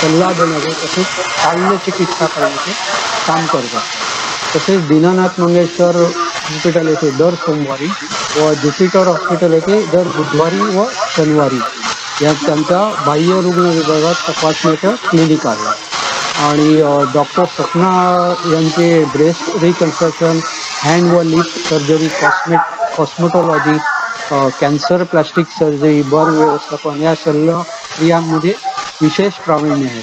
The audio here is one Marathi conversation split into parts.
सल्ला देण्याचे तसेच शल्यचिकित्सा करण्याचे काम करतात. तसेच दीनानाथ मंगेशकर हॉस्पिटल येथे दर सोमवारी व ज्युपिटर हॉस्पिटल येथे दर बुधवारी व शनिवारी या त्यांच्या बाह्य रुग्ण विभागात तपासण्याचं क्लिनिक आहे. आणि डॉक्टर सपना यांचे ब्रेस्ट रिकन्स्ट्रक्शन, हँड व lip surgery, cosmetology, cancer, plastic surgery, burn व्यवस्थापन या शल्यक्रियांमध्ये विशेष प्रावीण्य आहे.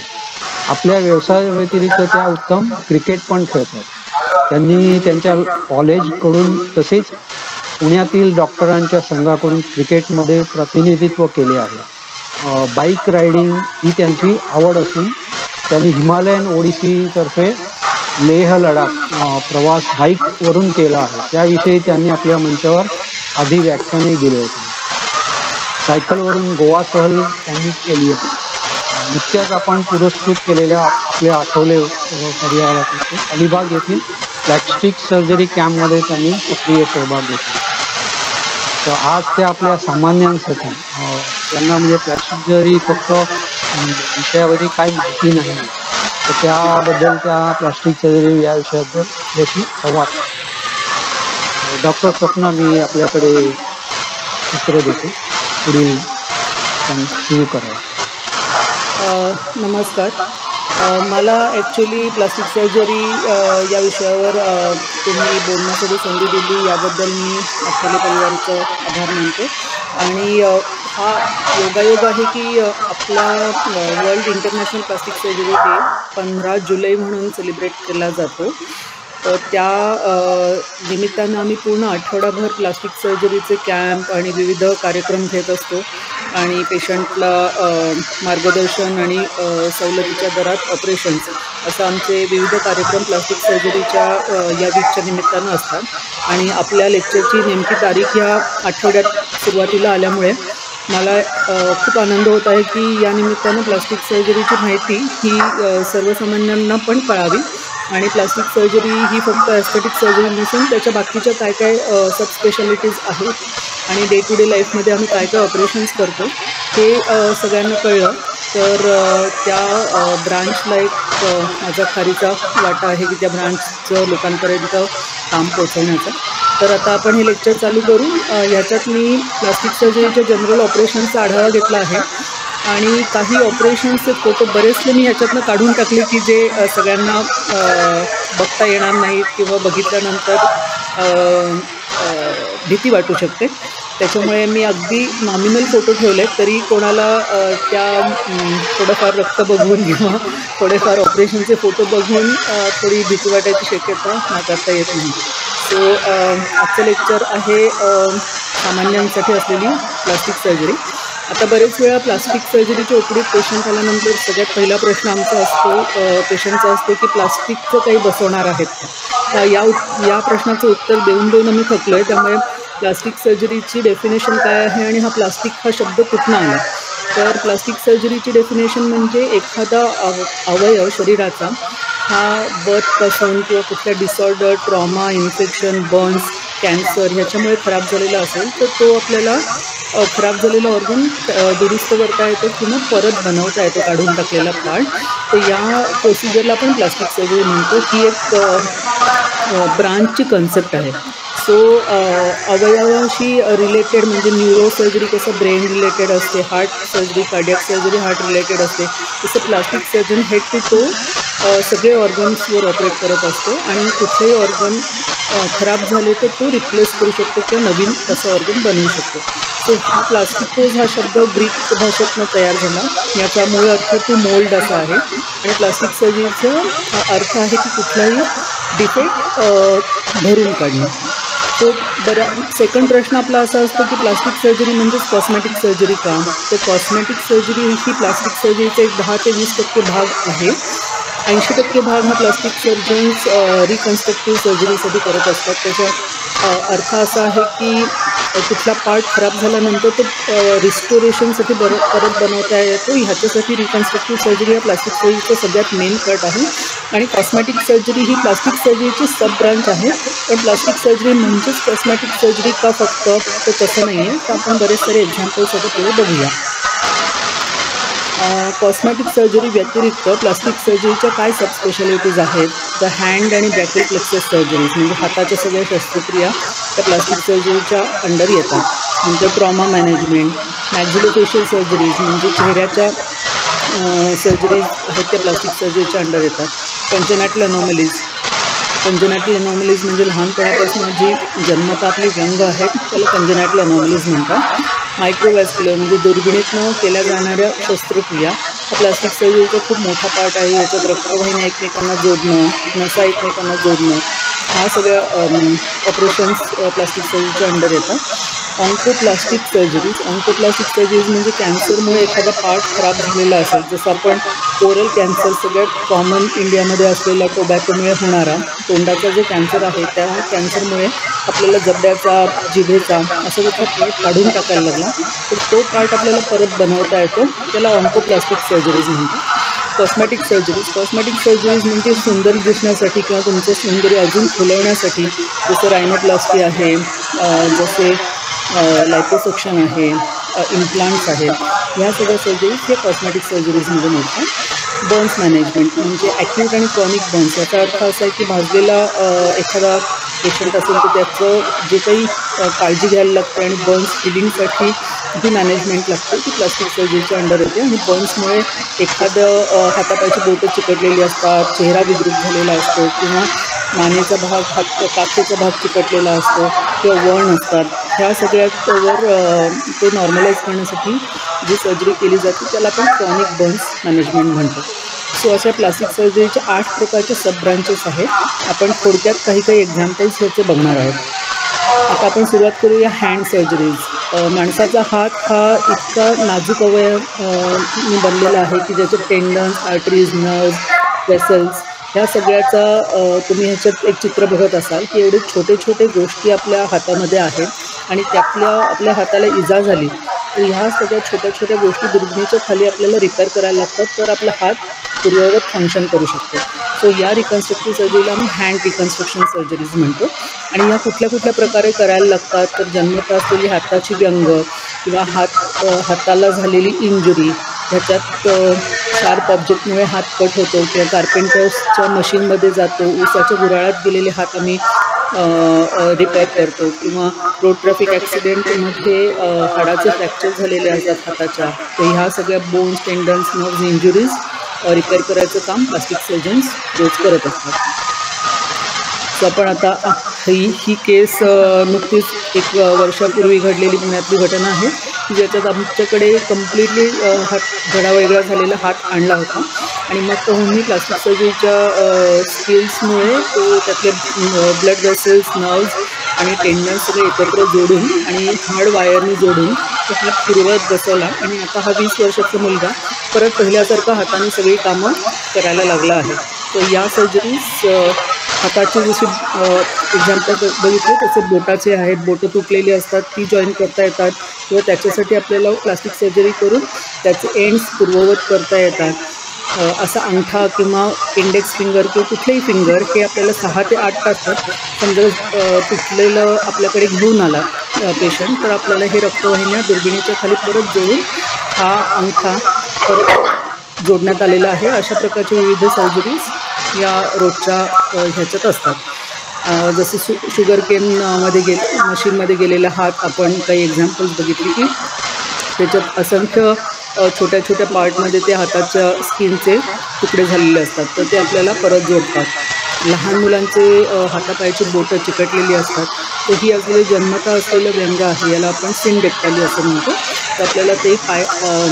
आपल्या व्यवसायाव्यतिरिक्त त्या उत्तम क्रिकेट पण खेळतात. त्यांनी त्यांच्या कॉलेजकडून तसेच पुण्यातील डॉक्टरांच्या संघाकडून क्रिकेटमध्ये प्रतिनिधित्व केले आहे. बाईक रायडिंग ही त्यांची आवड असून त्यांनी हिमालयन ओडिसीतर्फे लेह लडाख प्रवास बाईकवरून केला आहे. त्याविषयी त्यांनी आपल्या मंचावर आधी व्याख्याने दिले होते. सायकलवरून गोवा सहल त्यांनी केली आहे. नुकत्याच आपण पुरस्कृत केलेल्या आपल्या आठवले परिवारातर्फे अलिबाग येथील प्लॅस्टिक सर्जरी कॅम्पमध्ये त्यांनी सक्रिय सहभाग घेतला. तर आज ते आपल्या सामान्यांसाठी त्यांना म्हणजे प्लॅस्टिक सर्जरी फक्त विषयावरती काही माहिती नाही, तर त्याबद्दल त्या प्लास्टिक सर्जरी या विषयाबद्दल याची संवाद. डॉक्टर सपना, मी आपल्याकडे उत्तर देतो. पुढील सुरू करा. नमस्कार. मला ॲक्च्युली प्लास्टिक सर्जरी या विषयावर तुम्ही बोलण्यासाठी संधी दिली याबद्दल मी आठवले परिवाराचं आभार मानते. आणि हा योगायोग आहे की आपला world international plastic surgery day 15 जुलै म्हणून सेलिब्रेट केला जातो. तर त्या निमित्तानं आम्ही पूर्ण आठवडाभर प्लास्टिक सर्जरीचे कॅम्प आणि विविध कार्यक्रम घेत असतो आणि पेशंटला मार्गदर्शन आणि सवलतीच्या दरात ऑपरेशन्स असं आमचे विविध कार्यक्रम प्लास्टिक सर्जरीच्या या वीकच्या निमित्तानं असतात. आणि आपल्या लेक्चरची नेमकी तारीख ह्या आठवड्यात सुरुवातीला आल्यामुळे मला खूप आनंद होत आहे की या निमित्तानं प्लास्टिक सर्जरीची माहिती ही सर्वसामान्यांना पण कळावी. आणि प्लास्टिक सर्जरी ही फक्त ॲस्थेटिक सर्जरी नसून त्याच्या बाकीच्या काय काय सबस्पेशालिटीज आहेत आणि डे टू डे लाईफमध्ये आम्ही काय काय ऑपरेशन्स करतो हे सगळ्यांना कळलं. तर त्या ब्रांचला एक माझा खारीचा वाटा आहे की त्या ब्रांचचं लोकांपर्यंत काम पोहोचवण्याचं. तर आता आपण हे लेक्चर चालू करू. ह्याच्यात मी प्लास्टिक सर्जरीच्या जनरल ऑपरेशन्सचा आढावा घेतला आहे आणि काही ऑपरेशन्सचे फोटो बरेचसे मी ह्याच्यातनं काढून टाकले की जे सगळ्यांना बघता येणार नाहीत किंवा बघितल्यानंतर भीती वाटू शकते. त्याच्यामुळे मी अगदी नॉमिनल फोटो ठेवले तरी कोणाला त्या थोडंफार रक्त बघून किंवा थोडेफार ऑपरेशनचे फोटो बघून थोडी भीती वाटायची शक्यता नाकारता येत नाही. सो आजचं लेक्चर आहे सामान्यांसाठी असलेली प्लास्टिक सर्जरी. आता बरेच वेळा प्लास्टिक सर्जरीच्या ओपीडीत पेशंट आल्यानंतर सगळ्यात पहिला प्रश्न आमचा असतो पेशंटचा असतो की प्लास्टिकचं काही बसवणार आहेत का. या प्रश्नाचं उत्तर देऊन आम्ही थकलो आहे. त्यामुळे प्लास्टिक सर्जरीची डेफिनेशन काय आहे आणि हा प्लास्टिक हा शब्द कुठून आला. तर प्लास्टिक सर्जरीची डेफिनेशन म्हणजे एखादा अवयव शरीराचा हा बर्थपासून किंवा कुठल्या disorder, trauma, infection, Burns, cancer ह्याच्यामुळे खराब झालेला असेल तर तो आपल्याला खराब झालेला ऑर्गन दुरुस्त करता येतो किंवा परत बनवता येतो काढून टाकलेला पार्ट. तर या प्रोसिजरला आपण प्लास्टिक सर्जरी म्हणतो. ही एक ब्रांचची कन्सेप्ट आहे. सो अवयवाशी रिलेटेड म्हणजे न्यूरो सर्जरी कसं ब्रेन रिलेटेड असते, heart surgery, cardiac surgery heart related असते, तसं plastic surgeon head to toe सगळे ऑर्गन्सवर ऑपरेट करत असतो आणि कुठलेही ऑर्गन खराब झाले तर तो रिप्लेस करू शकतो किंवा नवीन तसं ऑर्गन बनवू शकतो. सो हा प्लास्टिकोज हा शब्द ग्रीक भाषेतनं तयार झाला. याचा मूळ अर्थ टू मोल्ड असा आहे आणि प्लास्टिक सर्जरीचा अर्थ आहे की कुठलाही डिफेक्ट भरून काढणं. तो सेकंड प्रश्न आपला असा असतो की प्लास्टिक सर्जरी म्हणजेच कॉस्मेटिक सर्जरी का. तर कॉस्मेटिक सर्जरी ही प्लास्टिक सर्जरीचा एक 10 ते 20% भाग आहे. 80% भाग हा प्लास्टिक सर्जन्स रिकन्स्ट्रक्टिव्ह सर्जरीसाठी करत असतात. त्याचा अर्थ असा आहे की कुठला पार्ट खराब झाल्यानंतर तो रिस्टोरेशनसाठी परत बनवता येतो. ह्याच्यासाठी रिकन्स्ट्रक्टिव्ह सर्जरी हा प्लास्टिक सर्जरीचा सगळ्यात मेन कट आहे. आणि कॉस्मेटिक सर्जरी ही प्लास्टिक सर्जरीची सब ब्रांच आहे. पण प्लास्टिक सर्जरी म्हणजेच कॉस्मेटिक सर्जरी का फक्त, तर तसं नाही आहे. तर आपण बरेच सारे एक्झाम्पल्स आता पुढे बघूया. कॉस्मॅटिक सर्जरी व्यतिरिक्त प्लास्टिक सर्जरीच्या काय सबस्पेशालिटीज आहेत, तर हँड आणि ब्रॅकियल प्लेक्सस सर्जरीज म्हणजे हाताच्या सगळ्या शस्त्रक्रिया त्या प्लास्टिक सर्जरीच्या अंडर येतात. नंतर ट्रॉमा मॅनेजमेंट, मॅक्झिलोफेशियल सर्जरीज म्हणजे चेहऱ्याच्या सर्जरीज आहेत त्या प्लास्टिक सर्जरीच्या अंडर येतात. कंजेनाटल अनॉमलीज म्हणजे लहानपणापासून जी जन्मतः आपली व्यंग आहेत त्याला कंजेनाटल अनॉमलीज म्हणतात. मायक्रोवॅस्क्युलर म्हणजे दुर्बिणीतनं केल्या जाणाऱ्या शस्त्रक्रिया हा प्लास्टिक सर्जरीचा खूप मोठा पार्ट आहे. याच्यात रक्तवाहिन्या एकमेकांना जोडणं, नसा एकमेकांना जोडणं, ह्या सगळ्या ऑपरेशन्स प्लास्टिक सर्जरीच्या अंडर येतात. ऑन्कोप्लास्टिक सर्जरीज म्हणजे कॅन्सरमुळे एखादा पार्ट खराब झालेला असेल, जसं आपण ओरल कॅन्सर सगळ्यात कॉमन इंडियामध्ये असलेला टोबॅकोमुळे होणारा तोंडाचा जो कॅन्सर आहे त्या कॅन्सरमुळे आपल्याला जबड्याचा, जिभेचा असं जसा पार्ट काढून टाकायला लागला तर तो पार्ट आपल्याला परत बनवता येतो, त्याला ऑन्कोप्लास्टिक सर्जरीज म्हणतात. कॉस्मॅटिक सर्जरीज म्हणजे सुंदर दिसण्यासाठी किंवा तुमचं सौंदर्य अजून खुलवण्यासाठी, जसं रायनोप्लास्टी आहे, जसे लायपोसक्शन आहे, इम्प्लांट्स आहेत, ह्या सगळ्या सर्जरीज हे कॉस्मॅटिक सर्जरीजमध्ये मोडतात. बर्न्स मॅनेजमेंट म्हणजे ॲक्यूट आणि क्रॉनिक बर्न्स, याचा अर्थ असा आहे की भाजलेला एखादा पेशंट असेल तर त्याचं जे काही काळजी घ्यायला लागते आणि बर्न्स हिलिंगसाठी जी मॅनेजमेंट लागते ती प्लास्टिक सर्जरीच्या अंडर येते. आणि बर्न्समुळे एखादं हातापायची बोटं चिकटलेली असतात, चेहरा विद्रूप झालेला असतो किंवा मानेचा भाग, काखेचा भाग चिकटलेला असतो किंवा वळण असतात, ह्या सगळ्यावर ते नॉर्मलाइज करण्यासाठी जी सर्जरी केली जाते त्याला आपण क्रॉनिक बर्न्स मॅनेजमेंट म्हणतो. सो अशा प्लास्टिक सर्जरीचे 8 प्रकारचे सब ब्रांचेस आहेत. आपण थोडक्यात काही एक्झाम्पल्स ह्याचे बघणार आहोत. आता आपण सुरुवात करूया हँड सर्जरीज. माणसाचा हात हा इतका नाजूक अवयवाने बनलेला आहे की ज्याचे टेंडन्स, आर्टरीज, नर्व्स, वेसल्स ह्या सगळ्याचा तुम्ही ह्याच्यात एक चित्र बघत असाल की एवढे छोटे छोटे गोष्टी आपल्या हातामध्ये आहेत आणि त्यातल्या आपल्या हाताला इजा झाली तर ह्या सगळ्या छोट्या छोट्या गोष्टी दुर्बिणीच्या खाली आपल्याला रिपेअर करायला लागतात तर आपला हात पूर्ववत फंक्शन करू शकतो. सो या रिकन्स्ट्रक्टिव्ह सर्जरीला आम्ही हँड रिकन्स्ट्रक्शन सर्जरीज म्हणतो. आणि या कुठल्या प्रकारे करायला लागतात तर जन्मतः असलेली हाताची व्यंग किंवा हाताला झालेली इंजुरी, ह्याच्यात शार्प ऑब्जेक्टमुळे हात कट होतो किंवा कार्पेंटर्सच्या मशीनमध्ये जातो, ऊसाच्या गुऱ्हाळात गेलेले हात आम्ही रिपेअर करतो किंवा रोड ट्रॅफिक ॲक्सिडेंटमध्ये हाडाचे फ्रॅक्चर झालेले असतात हाताच्या, तर ह्या सगळ्या bones, tendons, nerves, injuries repair करायचं काम प्लास्टिक सर्जन्स रोज करत असतात. सो आपण आता ही केस नुकतीच 1 वर्षापूर्वी घडलेली पुण्यातली घटना आहे की ज्याच्यात आमच्याकडे कम्प्लिटली धडा वेगळा झालेला हात आणला होता आणि मग तोही प्लास्टिक सर्जरीच्या स्किल्समुळे तो त्यातले ब्लड वेसल्स, नर्व्स आणि टेंडन्स सगळे एकत्र जोडून आणि हार्ड वायरनी जोडून तो हात फिरवत बसवला आणि आता हा 20 वर्षाचा मुलगा परत पहिल्यासारखा हाताने सगळी कामं करायला लागला आहे. तर या सर्जरीज हाताचे जसे एक्झाम्पल बघितले तसे बोटाचे आहेत, बोटं तुटलेली असतात ती जॉईन करता येतात किंवा त्याच्यासाठी आपल्याला प्लास्टिक सर्जरी करून त्याचे एंड्स पूर्ववत करता येतात. असा अंगठा किंवा इंडेक्स फिंगर किंवा कुठलेही फिंगर हे आपल्याला 6 ते 8 तासात समजा तुटलेलं आपल्याकडे घेऊन आला पेशंट तर आपल्याला हे रक्तवाहिन्या दुर्बिणीच्या खाली परत जोडून हा अंगठा परत जोडण्यात आलेला आहे. अशा प्रकारचे विविध सर्जरीज या रोजच्या ह्याच्यात असतात. जसे शुगर केनमध्ये मशीनमध्ये गेलेला हात आपण काही एक्झाम्पल्स बघितली की त्याच्यात असंख्य छोट्या छोट्या पार्टमध्ये ते हाताच्या स्किनचे तुकडे झालेले असतात तर ते आपल्याला परत जोडतात. लहान मुलांचे हातापायाची बोटं चिकटलेली असतात तर ही असलेली जन्मतः असलेलं व्यंग आहे, याला आपण सिनडेक्टाली असं म्हणतो. तर आपल्याला ते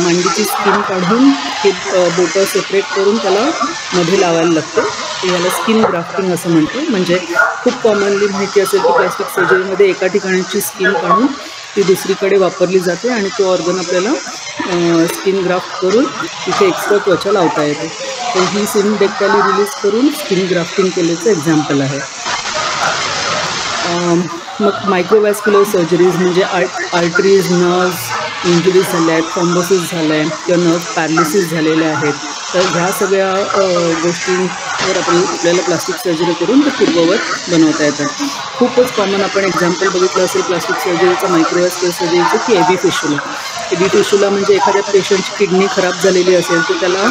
मांडीची स्किन काढून हे बोटं सेपरेट करून त्याला मध्ये लावायला लागतं. याला स्किन ग्राफ्टिंग असं म्हणतो. म्हणजे खूप कॉमनली माहिती असेल की प्लास्टिक सर्जरीमध्ये एका ठिकाणची स्किन काढून ती दुसरीकडे वापरली जाते आणि तो ऑर्गन आपल्याला स्किन ग्राफ्ट करून तिथे एक्स्ट्रा त्वचा लावता येते. तर ही सिनडेक्टाली रिलीज करून स्किन ग्राफ्टिंग केल्याचं एक्झाम्पल आहे. मग मायक्रोवॅस्क्युलर सर्जरीज म्हणजे आर्टरीज, नर्व्स इंजुरीज झाल्या आहेत, थ्रॉम्बोसिस झालं आहे किंवा नर्व्ह पॅरालिसिस झालेले आहेत तर ह्या सगळ्या गोष्टींवर आपल्याला प्लास्टिक सर्जरी करून ते पूर्ववत बनवता येतात. खूपच कॉमन आपण एक्झाम्पल बघितलं असेल प्लास्टिक सर्जरीचं, मायक्रोवेस्क्युलर सर्जरीचं, की एबी फिशुला. एबी फिशुला म्हणजे एखाद्या पेशंटची किडनी खराब झालेली असेल तर त्याला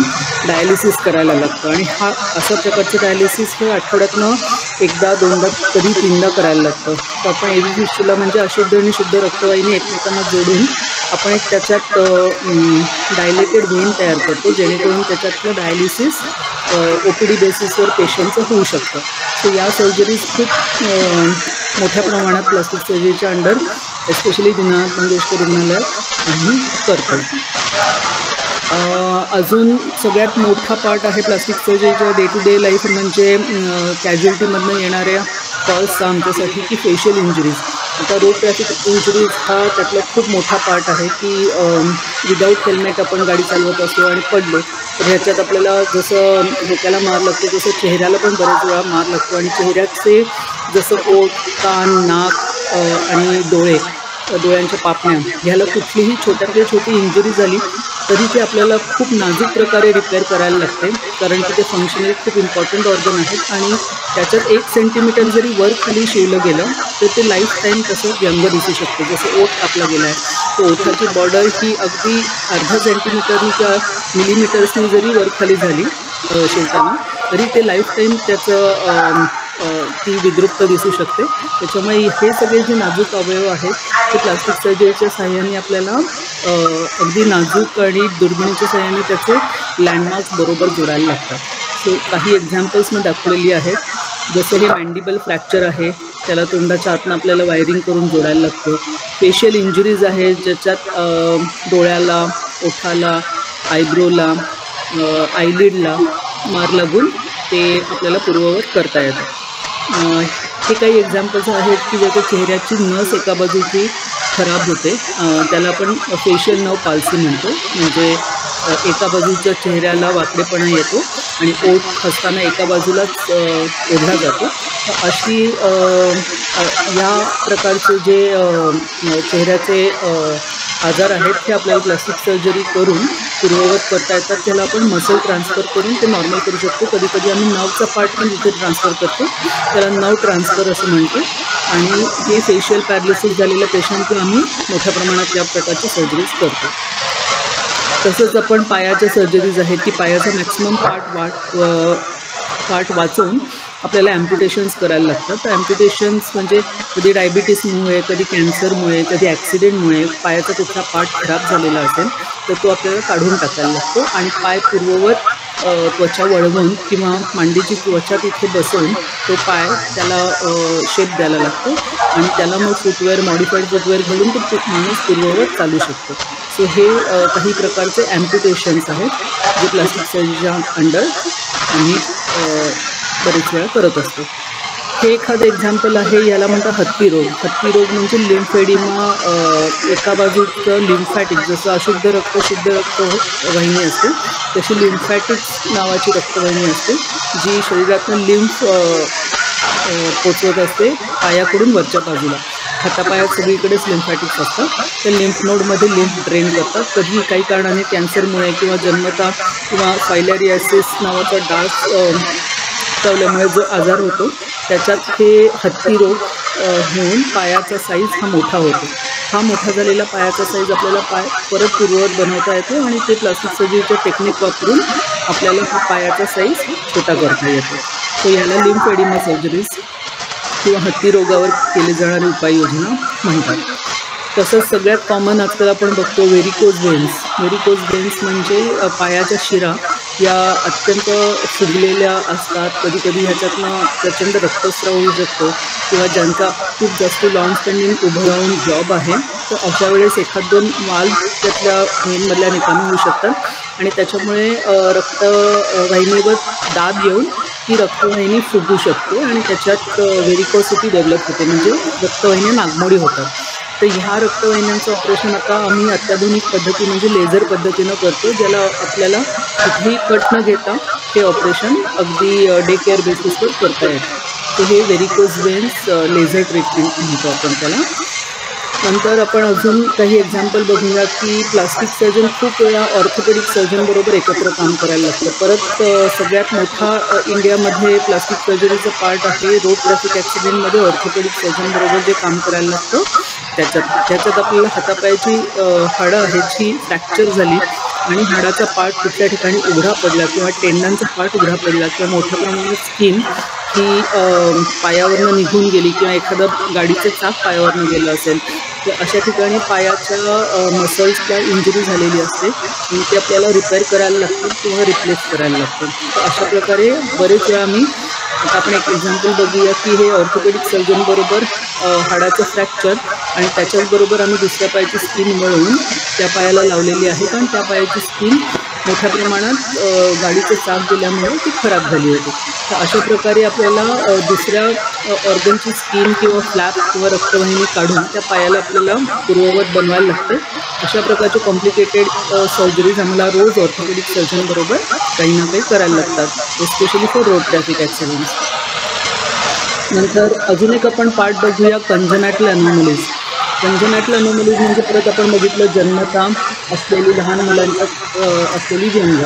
डायलिसिस करायला लागतं, आणि हा अशा प्रकारचं डायलिसिस हे आठवड्यातनं एकदा, दोनदा, कधी तीनदा करायला लागतं. तर आपण एबी फिशुला म्हणजे अशुद्ध आणि शुद्ध रक्तवाहिनी एकमेकांना जोडून आपण एक त्याच्यात डायलेटेड व्हेन तयार करतो, जेणेकरून त्याच्यातलं डायलिसिस OPD बेसिसवर पेशंटचं होऊ शकतं. सो या सर्जरीज खूप मोठ्या प्रमाणात प्लास्टिक सर्जरीच्या अंडर, एस्पेशली दीनानाथ मंगेशकर रुग्णालयात आम्ही करतो. अजून सगळ्यात मोठा पार्ट आहे प्लास्टिक सर्जरीच्या डे टू डे लाईफ म्हणजे कॅज्युअल्टीमधनं येणाऱ्या कॉल्सचा आमच्यासाठी, की फेशियल इंजुरीज. आता रोड ट्रॅफिक इंजुरीज हा त्यातला खूप मोठा पार्ट आहे, की विदाऊट हेल्मेट आपण गाडी चालवत असतो आणि पडलो तर ह्याच्यात आपल्याला जसं डोक्याला मार लागतो तसं चेहऱ्याला पण बरेच वेळा मार लागतो, आणि चेहऱ्याचे जसं ओठ, कान, नाक आणि डोळ्यांच्या पापण्या ह्याला कुठलीही छोट्यातली छोटी इंजुरी झाली तरी ते आपल्याला खूप नाजूक प्रकारे रिपेअर करायला लागते, कारण की ते फंक्शनली खूप इम्पॉर्टंट ऑर्गन आहेत, आणि त्याच्यात 1 सेंटीमीटर जरी वर खाली शिवलं गेलं तर ते लाईफ टाईम तसं यंग दिसू शकतं. जसं ओठ कापला गेला आहे तर ओठाची बॉर्डर ही अगदी अर्धा सेंटीमीटरनी किंवा मिलीमीटर्सनी जरी वर खाली झाली शिवताना तरी ते लाईफ टाईम त्याचं ती विद्रुप्त दिसू शकते. त्याच्यामुळे हे सगळे जे नाजूक अवयव आहेत ते प्लास्टिक सर्जरीच्या साहाय्याने आपल्याला अगदी नाजूक आणि दुर्बिणीच्या साहाय्याने त्याचे लँडमार्क्स बरोबर जोडायला लागतात. सो काही एक्झाम्पल्स मी दाखवलेली आहेत. जसं हे मॅन्डिबल फ्रॅक्चर आहे, त्याला तोंडाच्या आतनं आपल्याला वायरिंग करून जोडायला लागतं. फेशियल इंजुरीज आहेत ज्याच्यात डोळ्याला, ओठाला, आयब्रोला, आयलिडला मार लागून ते आपल्याला पूर्ववत करता येतं. हे काही एक्झाम्पल्स आहेत की ज्याच्या चेहऱ्याची नस एका बाजूची खराब होते, त्याला आपण फेशियल नर्व पाल्सी म्हणतो. म्हणजे एका बाजूच्या चेहऱ्याला वाकडेपणा येतो आणि ओठ हसताना एका बाजूलाच ओढला जातो. अशी या प्रकारचे जे चेहऱ्याचे आजार आहेत ते आपल्याला प्लास्टिक सर्जरी करून पूर्ववत करता येतात. त्याला आपण मसल ट्रान्सफर करून ते नॉर्मल करू शकतो. कधी कधी आम्ही नर्वचा पार्ट पण तिथे ट्रान्सफर करतो, त्याला नर्व ट्रान्सफर असं म्हणतो. आणि हे फेशियल पॅरालिसिस झालेल्या पेशंटला आम्ही मोठ्या प्रमाणात या प्रकारची सर्जरीज करतो. तसंच आपण पायाच्या सर्जरीज आहेत की पायाचा मॅक्सिमम पार्ट वाचवून आपल्याला ॲम्प्युटेशन्स करायला लागतात. तर ॲम्प्युटेशन्स म्हणजे कधी डायबिटीसमुळे, कधी कॅन्सरमुळे, कधी ॲक्सिडेंटमुळे पायाचा कुठला पार्ट खराब झालेला असेल तर तो आपल्याला काढून टाकायला लागतो, आणि पाय पूर्ववत त्वचा वळवून किंवा मांडीची त्वचा तिथे बसवून तो पाय त्याला शेप द्यायला लागतो, आणि त्याला मग फुटवेअर, मॉडिफाईड फुटवेअर घालून तो माणूस पूर्ववत चालू शकतो. सो हे काही प्रकारचे ॲम्प्युटेशन्स आहेत जे प्लास्टिक सर्जरीच्या अंडर आम्ही बरेच वेळा करत असतो. हे एखादं एक्झाम्पल आहे, याला म्हणतात हत्ती रोग. हत्ती रोग म्हणजे लिम्फेडिमा. एका बाजूचं लिम्फॅटिक, जसं अशुद्ध रक्त शुद्ध रक्तवाहिनी असते तशी लिम्फॅटिक्स नावाची रक्तवाहिनी असते जी शरीरातून लिम्फ पोचवत असते पायाकडून वरच्या बाजूला. हातापायात सगळीकडेच लिम्फॅटिक्स असतात. त्या लिम्फ नोडमध्ये लिम्फ ड्रेन करतात. कधी काही कारणाने कॅन्सरमुळे किंवा जन्मता किंवा फायलेरियासिस नावाचा डास चावल्यामुळे जो आजार होतो त्याच्यात हे हत्ती रोग होऊन पायाचा साईज हा मोठा होतो. हा मोठा झालेला पायाचा साईज आपल्याला पाय परत पूर्ववत बनवता येतो, आणि ते प्लास्टिक सर्जरीचं टेक्निक वापरून आपल्याला हा पायाचा साईज छोटा करता येतो. सो याला लिम्फेडिमा सर्जरीज किंवा हत्ती रोगावर केली जाणारी उपाययोजना म्हणतात. तसंच सगळ्यात कॉमन आजकाल आपण बघतो व्हेरिकोज व्हेन्स. व्हेरिकोज व्हेन्स म्हणजे पायाच्या शिरा या अत्यंत फुगलेल्या असतात. कधी कधी ह्याच्यातनं प्रचंड रक्तस्राव होऊ शकतो, किंवा ज्यांचा खूप जास्त लॉंग स्टँडिंग उभं राहून जॉब आहे तर अशा वेळेस एखाद दोन वाल्व त्यातल्या व्हेनमधल्या निकामी होऊ शकतात, आणि त्याच्यामुळे रक्तवाहिनीवर दाब येऊन ती रक्तवाहिनी फुगू शकते, आणि त्याच्यात व्हेरिकोसिटी डेव्हलप होते, म्हणजे रक्तवाहिन्या नागमोडी होतात. तर ह्या रक्तवाहिन्यांचं ऑपरेशन आता आम्ही अत्याधुनिक पद्धती म्हणजे लेझर पद्धतीनं करतो, ज्याला आपल्याला कुठेही कट न घेता हे ऑपरेशन अगदी डे केअर बेसिसवर करता येतं. तर हे व्हेरिकोज व्हेन्स लेझर ट्रीटमेंट म्हणतो आपण त्याला. नंतर आपण अजून काही एक्झाम्पल बघूया की प्लास्टिक सर्जन खूप वेळा ऑर्थोपेडिक सर्जनबरोबर एकत्र काम करायला लागतं. परत सगळ्यात मोठा इंडियामध्ये प्लास्टिक सर्जरीचा पार्ट आहे रोड ट्रॅफिक ॲक्सिडेंटमध्ये ऑर्थोपेडिक सर्जनबरोबर जे काम करायला लागतं त्याच्यात आपल्याला हातापायाची हाडं आहेत जी फ्रॅक्चर झाली आणि हाडाचा पार्ट कुठल्या ठिकाणी उघडा पडला किंवा टेंडांचा पार्ट उघडा पडला किंवा मोठ्या प्रमाणात स्किन ही पायावरनं निघून गेली किंवा एखादं गाडीचं चाक पायावरनं गेलं असेल तर अशा ठिकाणी पायाच्या मसल्सला इंजुरी झालेली असते आणि ते आपल्याला रिपेअर करायला लागतं किंवा रिप्लेस करायला लागतं. तर अशा प्रकारे बरेच वेळा आम्ही आता आपण एक एक्झाम्पल बघूया की हे ऑर्थोपेडिक सर्जनबरोबर हाडाचं फ्रॅक्चर आणि त्याच्याचबरोबर आम्ही दुसऱ्या पायाची स्किन वळवून त्या पायाला लावलेली आहे कारण त्या पायाची स्किन मोठ्या प्रमाणात गाडीचं चाक दिल्यामुळे ती खराब झाली होती. तर अशा प्रकारे आपल्याला दुसऱ्या ऑर्गनची स्किन किंवा फ्लॅप किंवा रक्तवाहिनी काढून त्या पायाला आपल्याला पूर्ववत बनवायला लागते. अशा प्रकारचे कॉम्प्लिकेटेड सर्जरीज आम्हाला रोज ऑर्थोपेडिक सर्जनबरोबर काही ना काही करायला लागतात especially for road traffic accidents. नंतर अजून एक आपण पार्ट बघूया कंजनाटल अनोमलीज. कंजनाटल अनोमलीज म्हणजे परत आपण बघितलं जन्मता असलेली लहान मुलांच्यात असलेली व्यंग.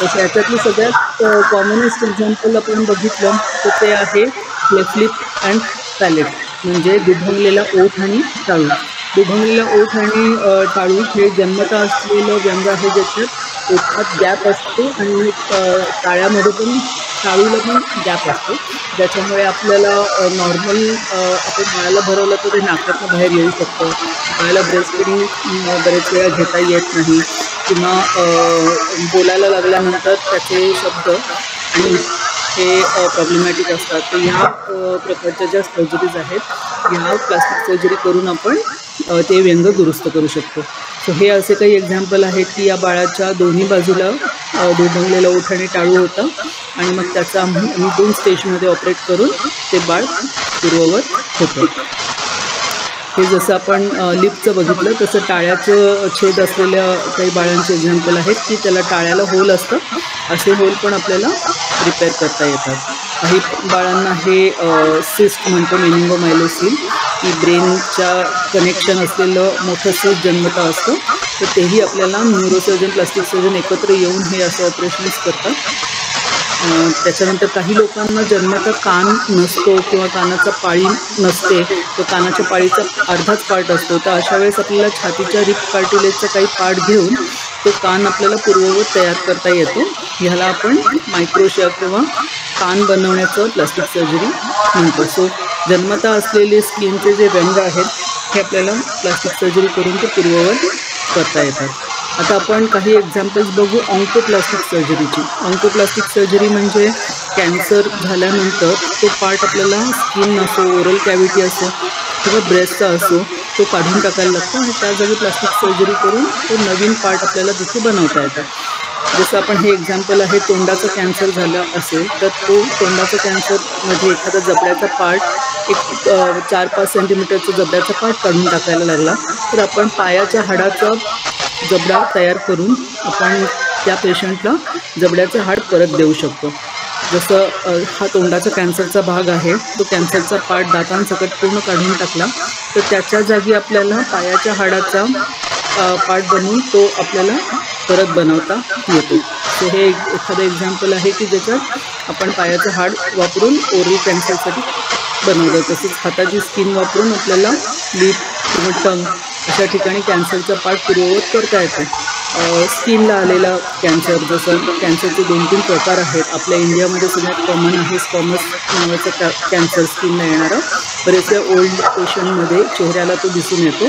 तर याच्यातली सगळ्यात कॉमनेस्ट एक्झाम्पल आपण बघितलं तर ते आहे क्लेफ्ट लिप अँड पॅलेट म्हणजे दुभंगलेला ओठ आणि टाळू. दुभंगलेला ओठ आणि टाळू हे जन्मता असलेलं व्यंग आहे ज्याच्यात ओठात गॅप असतो आणि टाळ्यामध्ये पण टाळूला पण गॅप असतो ज्याच्यामुळे आपल्याला नॉर्मल आपण बाळाला भरवलं तर ते नाकातनं बाहेर येऊ शकतं. बाळाला ब्रेस्ट फिडिंग बरेच वेळा घेता येत नाही किंवा बोलायला लागल्यानंतर त्याचे शब्द आणि हे प्रॉब्लेमॅटिक असतात. तर ह्या प्रकारच्या ज्या सर्जरीज आहेत ह्या प्लास्टिक सर्जरी करून आपण ते व्यंग दुरुस्त करू शकतो. सो हे असे काही एक्झाम्पल आहेत की या बाळाच्या दोन्ही बाजूला दुभंगलेला ओठ आणि टाळू होतं आणि मग त्याचा आम्ही 2 स्टेजमध्ये ऑपरेट करून ते बाळ पूर्ववत होतं. हे जसं आपण लिपचं बघितलं तसं टाळ्याचं छेद असलेल्या काही बाळांचे एक्झाम्पल आहेत की त्याला टाळ्याला होल असतं. असे होल पण आपल्याला रिपेअर करता येतात. काही बाळांना हे सिस्ट म्हणतो मेनिंगोमायलोसिस की ब्रेनच्या कनेक्शन असलेलं मोठं सिस्ट जन्मता असतं. तर तेही आपल्याला न्यूरोसर्जन प्लास्टिक सर्जन एकत्र येऊन हे असे ऑपरेशन्स करतात. त्याच्यानंतर काही लोकांना जन्मता कान नसतो किंवा कानाचा पाळी नसते तो कानाच्या पाळीचा अर्धाच पार्ट असतो. तर अशा वेळेस आपल्याला छातीच्या रिप कार्टिलेजचा काही पार्ट घेऊन तो कान आपल्याला पूर्ववत तयार करता येतो. ह्याला आपण मायक्रोशिया किंवा कान बनवण्याचं प्लास्टिक सर्जरी म्हणतो. सो जन्मता असलेले स्किनचे जे व्यंग आहेत हे आपल्याला प्लास्टिक सर्जरी करून ते पूर्ववत करता येतात. आता आपण काही एक्झाम्पल्स बघू ऑन्कोप्लास्टिक सर्जरीची. ऑन्कोप्लास्टिक सर्जरी म्हणजे कॅन्सर झाल्यानंतर तो पार्ट आपल्याला स्किन असो ओरल कॅव्हिटी असो किंवा ब्रेस्टचा असो तो काढून टाकायला लागतो आणि त्या जागी प्लास्टिक सर्जरी करून तो नवीन पार्ट आपल्याला तिथे बनवता येतात. जसं आपण हे एक्झाम्पल आहे तोंडाचा कॅन्सर झाला असेल तर तो तोंडाचा कॅन्सरमध्ये एखादा जबड्याचा पार्ट एक 4-5 सेंटीमीटरचा जबड्याचा पार्ट काढून टाकायला लागला तर आपण पायाच्या हाडाचा जबडा तयार करून आपण त्या पेशंटला जबड्याचं हाड परत देऊ शकतो. जसं हा तोंडाचा कॅन्सरचा भाग आहे तो कॅन्सरचा पार्ट दातांसकट पूर्ण काढून टाकला तर त्याच्या जागी आपल्याला पायाच्या हाडाचा पार्ट बनवून तो आपल्याला परत बनवता येतो. सो हे एखादं एक्झाम्पल आहे की ज्याच्यात आपण पायाचं हाड वापरून ओरल कॅन्सरसाठी बनवलं. तसेच हाताची स्किन वापरून आपल्याला लिप किंवा टंग अशा ठिकाणी कॅन्सरचा पार्ट पूर्ववत करता येतो. स्किनला आलेला कॅन्सर जसं कॅन्सरचे 2-3 प्रकार आहेत. आपल्या इंडियामध्ये सगळ्यात कॉमन आहे स्कॉमस नावाचा कॅन्सर स्किनला येणारा. बरेचशा ओल्ड पेशंटमध्ये चेहऱ्याला तो दिसून येतो.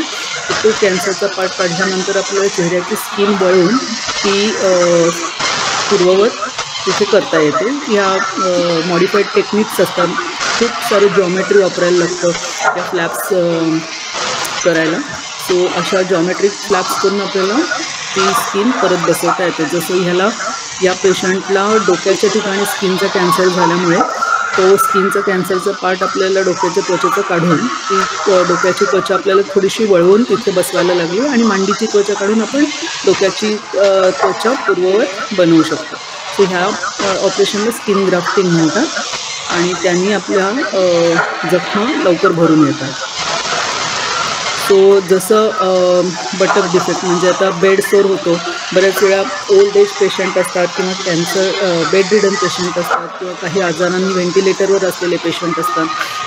तर तो कॅन्सरचा पार्ट काढल्यानंतर आपल्याला चेहऱ्याची स्किन वळवून ती पूर्ववत तिथे करता येते. या मॉडिफाईड टेक्निक्स असतात. खूप सारे जॉमेट्री वापरायला लागतं त्या फ्लॅप्स करायला. सो अशा जॉमेट्रिक फ्लॅप्स करून आपल्याला ती स्किन परत बसवता येते. जसं ह्याला या पेशंटला डोक्याच्या ठिकाणी स्किनचा कॅन्सर झाल्यामुळे तो स्किनचा कॅन्सरचा पार्ट आपल्याला डोक्याच्या त्वचेचं काढून ती डोक्याची त्वचा आपल्याला थोडीशी वळवून तिथे बसवायला लागली आणि मांडीची त्वचा काढून आपण डोक्याची त्वचा पूर्ववत बनवू शकतो. सो ह्या ऑपरेशनला स्किन ग्राफ्टिंग म्हणतात आणि त्यांनी आपल्या जखमा लवकर भरून येतात. सो जसं बटक डिफेक्ट म्हणजे आता बेड सोर होतो, बऱ्याच वेळा ओल्ड एज पेशंट असतात किंवा कॅन्सर बेड रिडन पेशंट असतात किंवा काही आजारांनी व्हेंटिलेटरवर असलेले पेशंट असतात.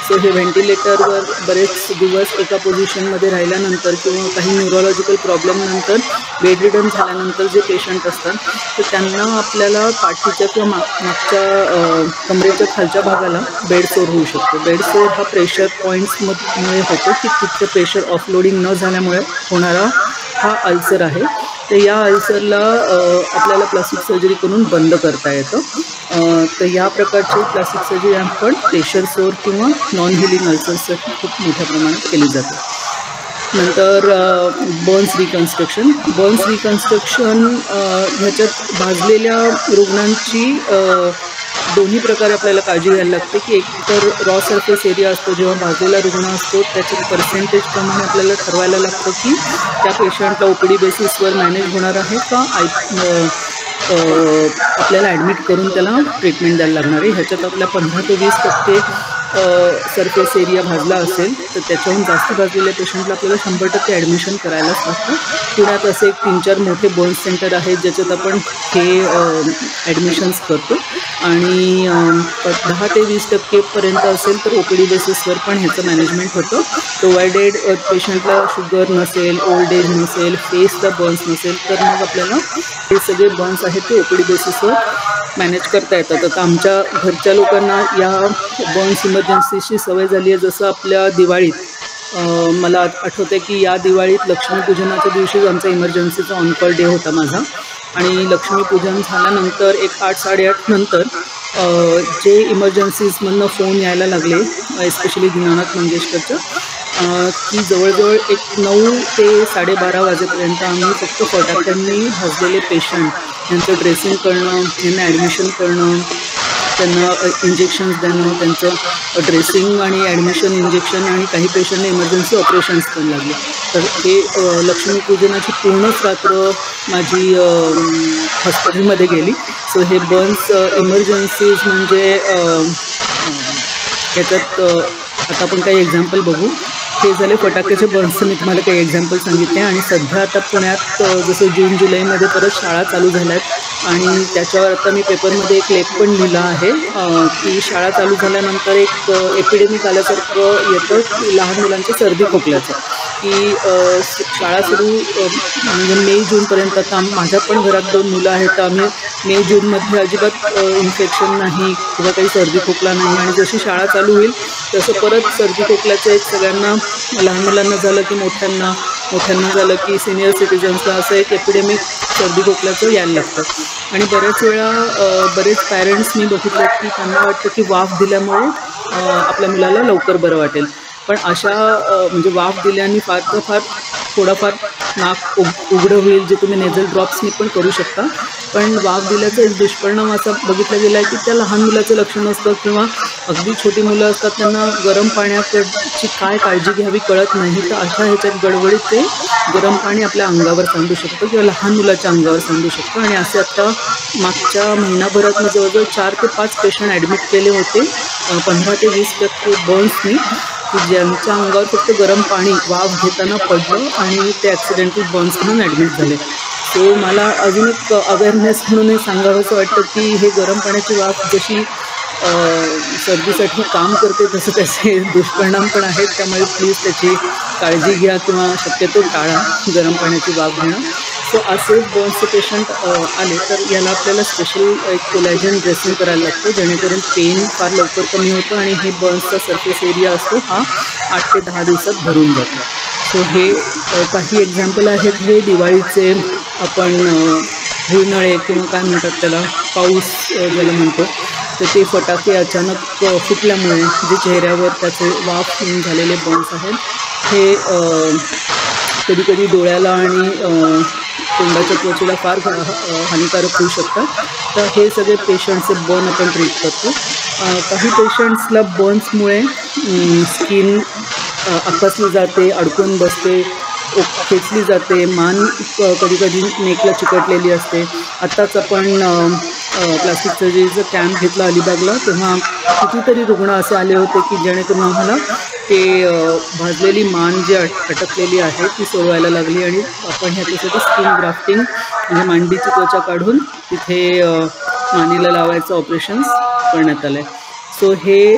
सो हे व्हेंटिलेटरवर बरेच दिवस एका पोझिशनमध्ये राहिल्यानंतर किंवा काही न्यूरोलॉजिकल प्रॉब्लेमनंतर बेड रिडन झाल्यानंतर जे पेशंट असतात तर त्यांना आपल्याला पाठीच्या किंवा मागच्या कमरेच्या खालच्या भागाला बेड सोर होऊ शकतो. बेड सोर हा प्रेशर पॉईंट्समुळे होतो की तिथलं प्रेशर ऑफलोडिंग न झाल्यामुळे होणारा हा अल्सर आहे. तर या अल्सरला आपल्याला प्लास्टिक सर्जरी करून बंद करता येतं. तर या प्रकारची प्लास्टिक सर्जरी आपण प्रेशर सोर किंवा नॉन हिलिंग अल्सरसाठी खूप मोठ्या प्रमाणात केली जाते. नंतर बर्न्स रिकन्स्ट्रक्शन. बर्न्स रिकन्स्ट्रक्शन ह्याच्यात भाजलेल्या रुग्णांची दोन्ही प्रकारे आपल्याला काळजी घ्यायला लागते की एक तर रॉ सरफेस एरिया असतो, जेव्हा भाजलेला रुग्ण असतो त्याच्या पर्सेंटेजप्रमाणे आपल्याला ठरवायला लागतं की त्या पेशंटला OPD बेसिसवर मॅनेज होणार आहे का आपल्याला ॲडमिट करून त्याला ट्रीटमेंट द्यायला लागणार आहे. ह्याच्यात आपल्या 15 ते 20% सरफेस एरिया भाजला असेल तर त्याच्याहून जास्त भाजलेल्या पेशंटला आपल्याला 100% ॲडमिशन करायलाच लागतं. पुण्यात असे 3-4 मोठे बर्न्स सेंटर आहेत ज्याच्यात आपण हे ॲडमिशन्स करतो आणि 10 ते 20% असेल तर OPD बेसिसवर पण ह्याचं मॅनेजमेंट होतं. प्रोव्हायडेड पेशंटला शुगर नसेल, ओल्ड एज नसेल, फेसला बर्न्स नसेल तर मग आपल्याला हे सगळे बर्न्स आहेत ते OPD बेसिसवर मॅनेज करता येतात. आता आमच्या घरच्या लोकांना या बर्न्स इमर्जन्सीची सवय झाली आहे. जसं आपल्या दिवाळीत मला आठवतं की या दिवाळीत लक्ष्मीपूजनाच्या दिवशीच आमचा इमर्जन्सीचा ऑनकॉल डे होता माझा आणि लक्ष्मीपूजन झाल्यानंतर एक 8-8:30 नंतर जे इमर्जन्सीजमधनं फोन यायला लागले एस्पेशली दीनानाथ मंगेशकरचं की जवळजवळ एक 9 ते 12:30 वाजेपर्यंत आम्ही फक्त फटाक्यांनी भाजलेले पेशंट यांचं ड्रेसिंग करणं, यांना ॲडमिशन करणं, त्यांना इंजेक्शन्स देणं, त्यांचं ड्रेसिंग आणि ॲडमिशन, इंजेक्शन आणि काही पेशंटने इमर्जन्सी ऑपरेशन्स पण लागले. तर हे लक्ष्मीपूजनाची पूर्णच रात्र माझी हॉस्पिटलमध्ये गेली. सो हे बर्न्स इमर्जन्सीज म्हणजे याच्यात आता आपण काही एक्झाम्पल बघू. हे झाले फटाक्याचे बर्न्सचं मी तुम्हाला काही एक्झाम्पल सांगितले आणि सध्या आता पुण्यात जसं जून-जुलैमध्ये परत शाळा चालू झाल्या आहेत आणि त्याच्यावर आता मी पेपरमध्ये एक लेख पण लिहिला आहे की शाळा चालू झाल्यानंतर एक एपिडेमिक आल्यासारखं येतं लहान मुलांच्या सर्दी खोकल्याचं की शाळा सुरू म्हणजे मे-जूनपर्यंत. आता माझ्या पण घरात 2 मुलं आहेत तर आम्ही मे-जूनमध्ये अजिबात इन्फेक्शन नाही किंवा काही सर्दी खोकला नाही आणि जशी शाळा चालू होईल तसं परत सर्दी खोकल्याचं एक सगळ्यांना लहान मुलांना झालं की मोठ्यांना झालं की सिनियर सिटिझन्सला असं एक एपिडेमिक सर्दी खोकल्याचं यायला लागतं. आणि बऱ्याच वेळा बरेच पॅरेंट्स मी बघितलं की त्यांना वाटतं की वाफ दिल्यामुळे आपल्या मुलाला लवकर बरं वाटेल. पण अशा म्हणजे वाफ दिल्याने फार तर फार थोडाफार नाक उघडं होईल जे तुम्ही नेझल ड्रॉप्सनी पण करू शकता. पण वाफ दिल्याचा एक दुष्परिणाम असा बघितला गेला आहे की त्या लहान मुलाचं लक्षण असतं किंवा अगदी छोटी मुलं असतात त्यांना गरम पाण्याची काय काळजी घ्यावी कळत नाही. तर अशा ह्याच्यात गडबडीत ते गरम पाणी आपल्या अंगावर सांडू शकतं किंवा लहान मुलाच्या अंगावर सांडू शकतं. आणि असे आत्ता मागच्या महिनाभरात मी जवळजवळ 4 ते 5 पेशंट ॲडमिट केले होते 15 ते 20% बर्न्सनी की ज्यांच्या अंगावर फक्त गरम पाणी वाफ घेताना पडलं आणि ते ॲक्सिडेंटल बर्न्स म्हणून ॲडमिट झाले. सो मला अजून एक अवेअरनेस म्हणून सांगावंसं वाटतं की हे गरम पाण्याची वाफ जशी सर्दीसाठी काम करते तसं त्याचे दुष्परिणाम पण आहेत. त्यामुळे प्लीज त्याची काळजी घ्या किंवा शक्यतो टाळा गरम पाण्याची वाफ घेणं. सो असे बर्न्सचे पेशंट आले तर याला आपल्याला स्पेशल एक कोलॅजन ड्रेसिंग करायला लागतं जेणेकरून पेन फार लवकर कमी होतं आणि हे बर्न्सचा सरफेस एरिया असतो हा 8 ते 10 दिवसात भरून जातो. सो हे काही एक्झाम्पल आहेत हे दिवाळीचे. आपण हिरनळे किंवा काय म्हणतात त्याला पाऊस ज्याला म्हणतो तर ते फटाके अचानक फुटल्यामुळे जे चेहऱ्यावर त्याचे वाफ झालेले बर्न्स आहेत हे कधीकधी डोळ्याला आणि तोंडाच्या त्वचेला फार हानिकारक होऊ शकतात. तर हे सगळे पेशंटचे बर्न आपण ट्रीट करतो. काही पेशंट्सला बर्न्समुळे स्किन आकसली जाते, अडकून बसते, खेचली जाते, मान कधीकधी नेकला चिकटलेली असते. आत्ताच आपण प्लास्टिक सर्जरीचं कॅम्प घेतला अलिबागला तेव्हा कितीतरी रुग्ण असे आले होते की जेणेकरून आम्हाला ते भाजलेली मान जी अटकलेली आहे ती सोडवायला लागली आणि आपण ह्याच्यासाठी स्किन ग्राफ्टिंग म्हणजे मांडीची त्वचा काढून तिथे मानेला लावायचं ऑपरेशन्स करण्यात आलं आहे. सो हे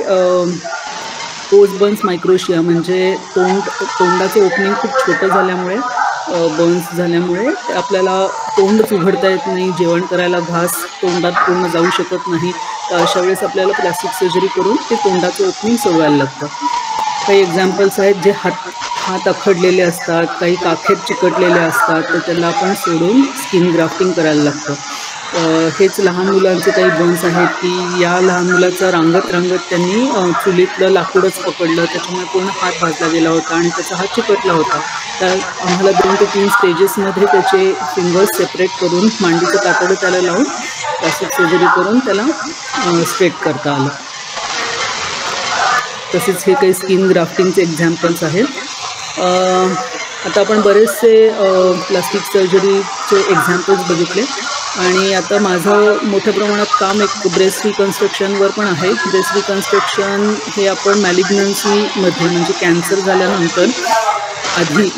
पोस्ट बर्न्स मायक्रोशिया म्हणजे तोंडाचं ओपनिंग खूप छोटं झाल्यामुळे बर्न्स झाल्यामुळे आपल्याला तोंडच उघडता येत नाही, जेवण करायला घास तोंडात पूर्ण जाऊ शकत नाही. तर अशा वेळेस आपल्याला प्लास्टिक सर्जरी करून ते तोंडाचं ओपनिंग सोडवायला लागतं. काही एक्झाम्पल्स आहेत जे हात अखडलेले असतात, काही काखेत चिकटलेले असतात, तर त्याला आपण सोडून स्किन ग्राफ्टिंग करायला लागतं. हेच लहान मुलांचे काही बर्न्स आहेत की या लहान मुलाचा रांगत त्यांनी चुलीतलं लाकूडच पकडलं, त्याच्यामुळे पूर्ण हात भाजला गेला होता आणि त्याचा हात चिकटला होता. तर आम्हाला 2 ते 3 स्टेजेसमध्ये त्याचे फिंगर्स सेपरेट करून मांडीचं कातडं त्याला लावून प्लास्टिक सर्जरी करून त्याला स्ट्रेट करता आलं. तसेच हे काही स्किन ग्राफ्टिंगचे एक्झाम्पल्स आहेत. आता आपण बरेचसे प्लास्टिक सर्जरीचे एक्झाम्पल्स बघितले आणि आता माझं मोठ्या प्रमाणात काम एक ब्रेस्ट रिकन्स्ट्रक्शनवर पण आहे. ब्रेस्ट रिकन्स्ट्रक्शन हे आपण मॅलिग्नन्सीमध्ये म्हणजे कॅन्सर झाल्यानंतर आधी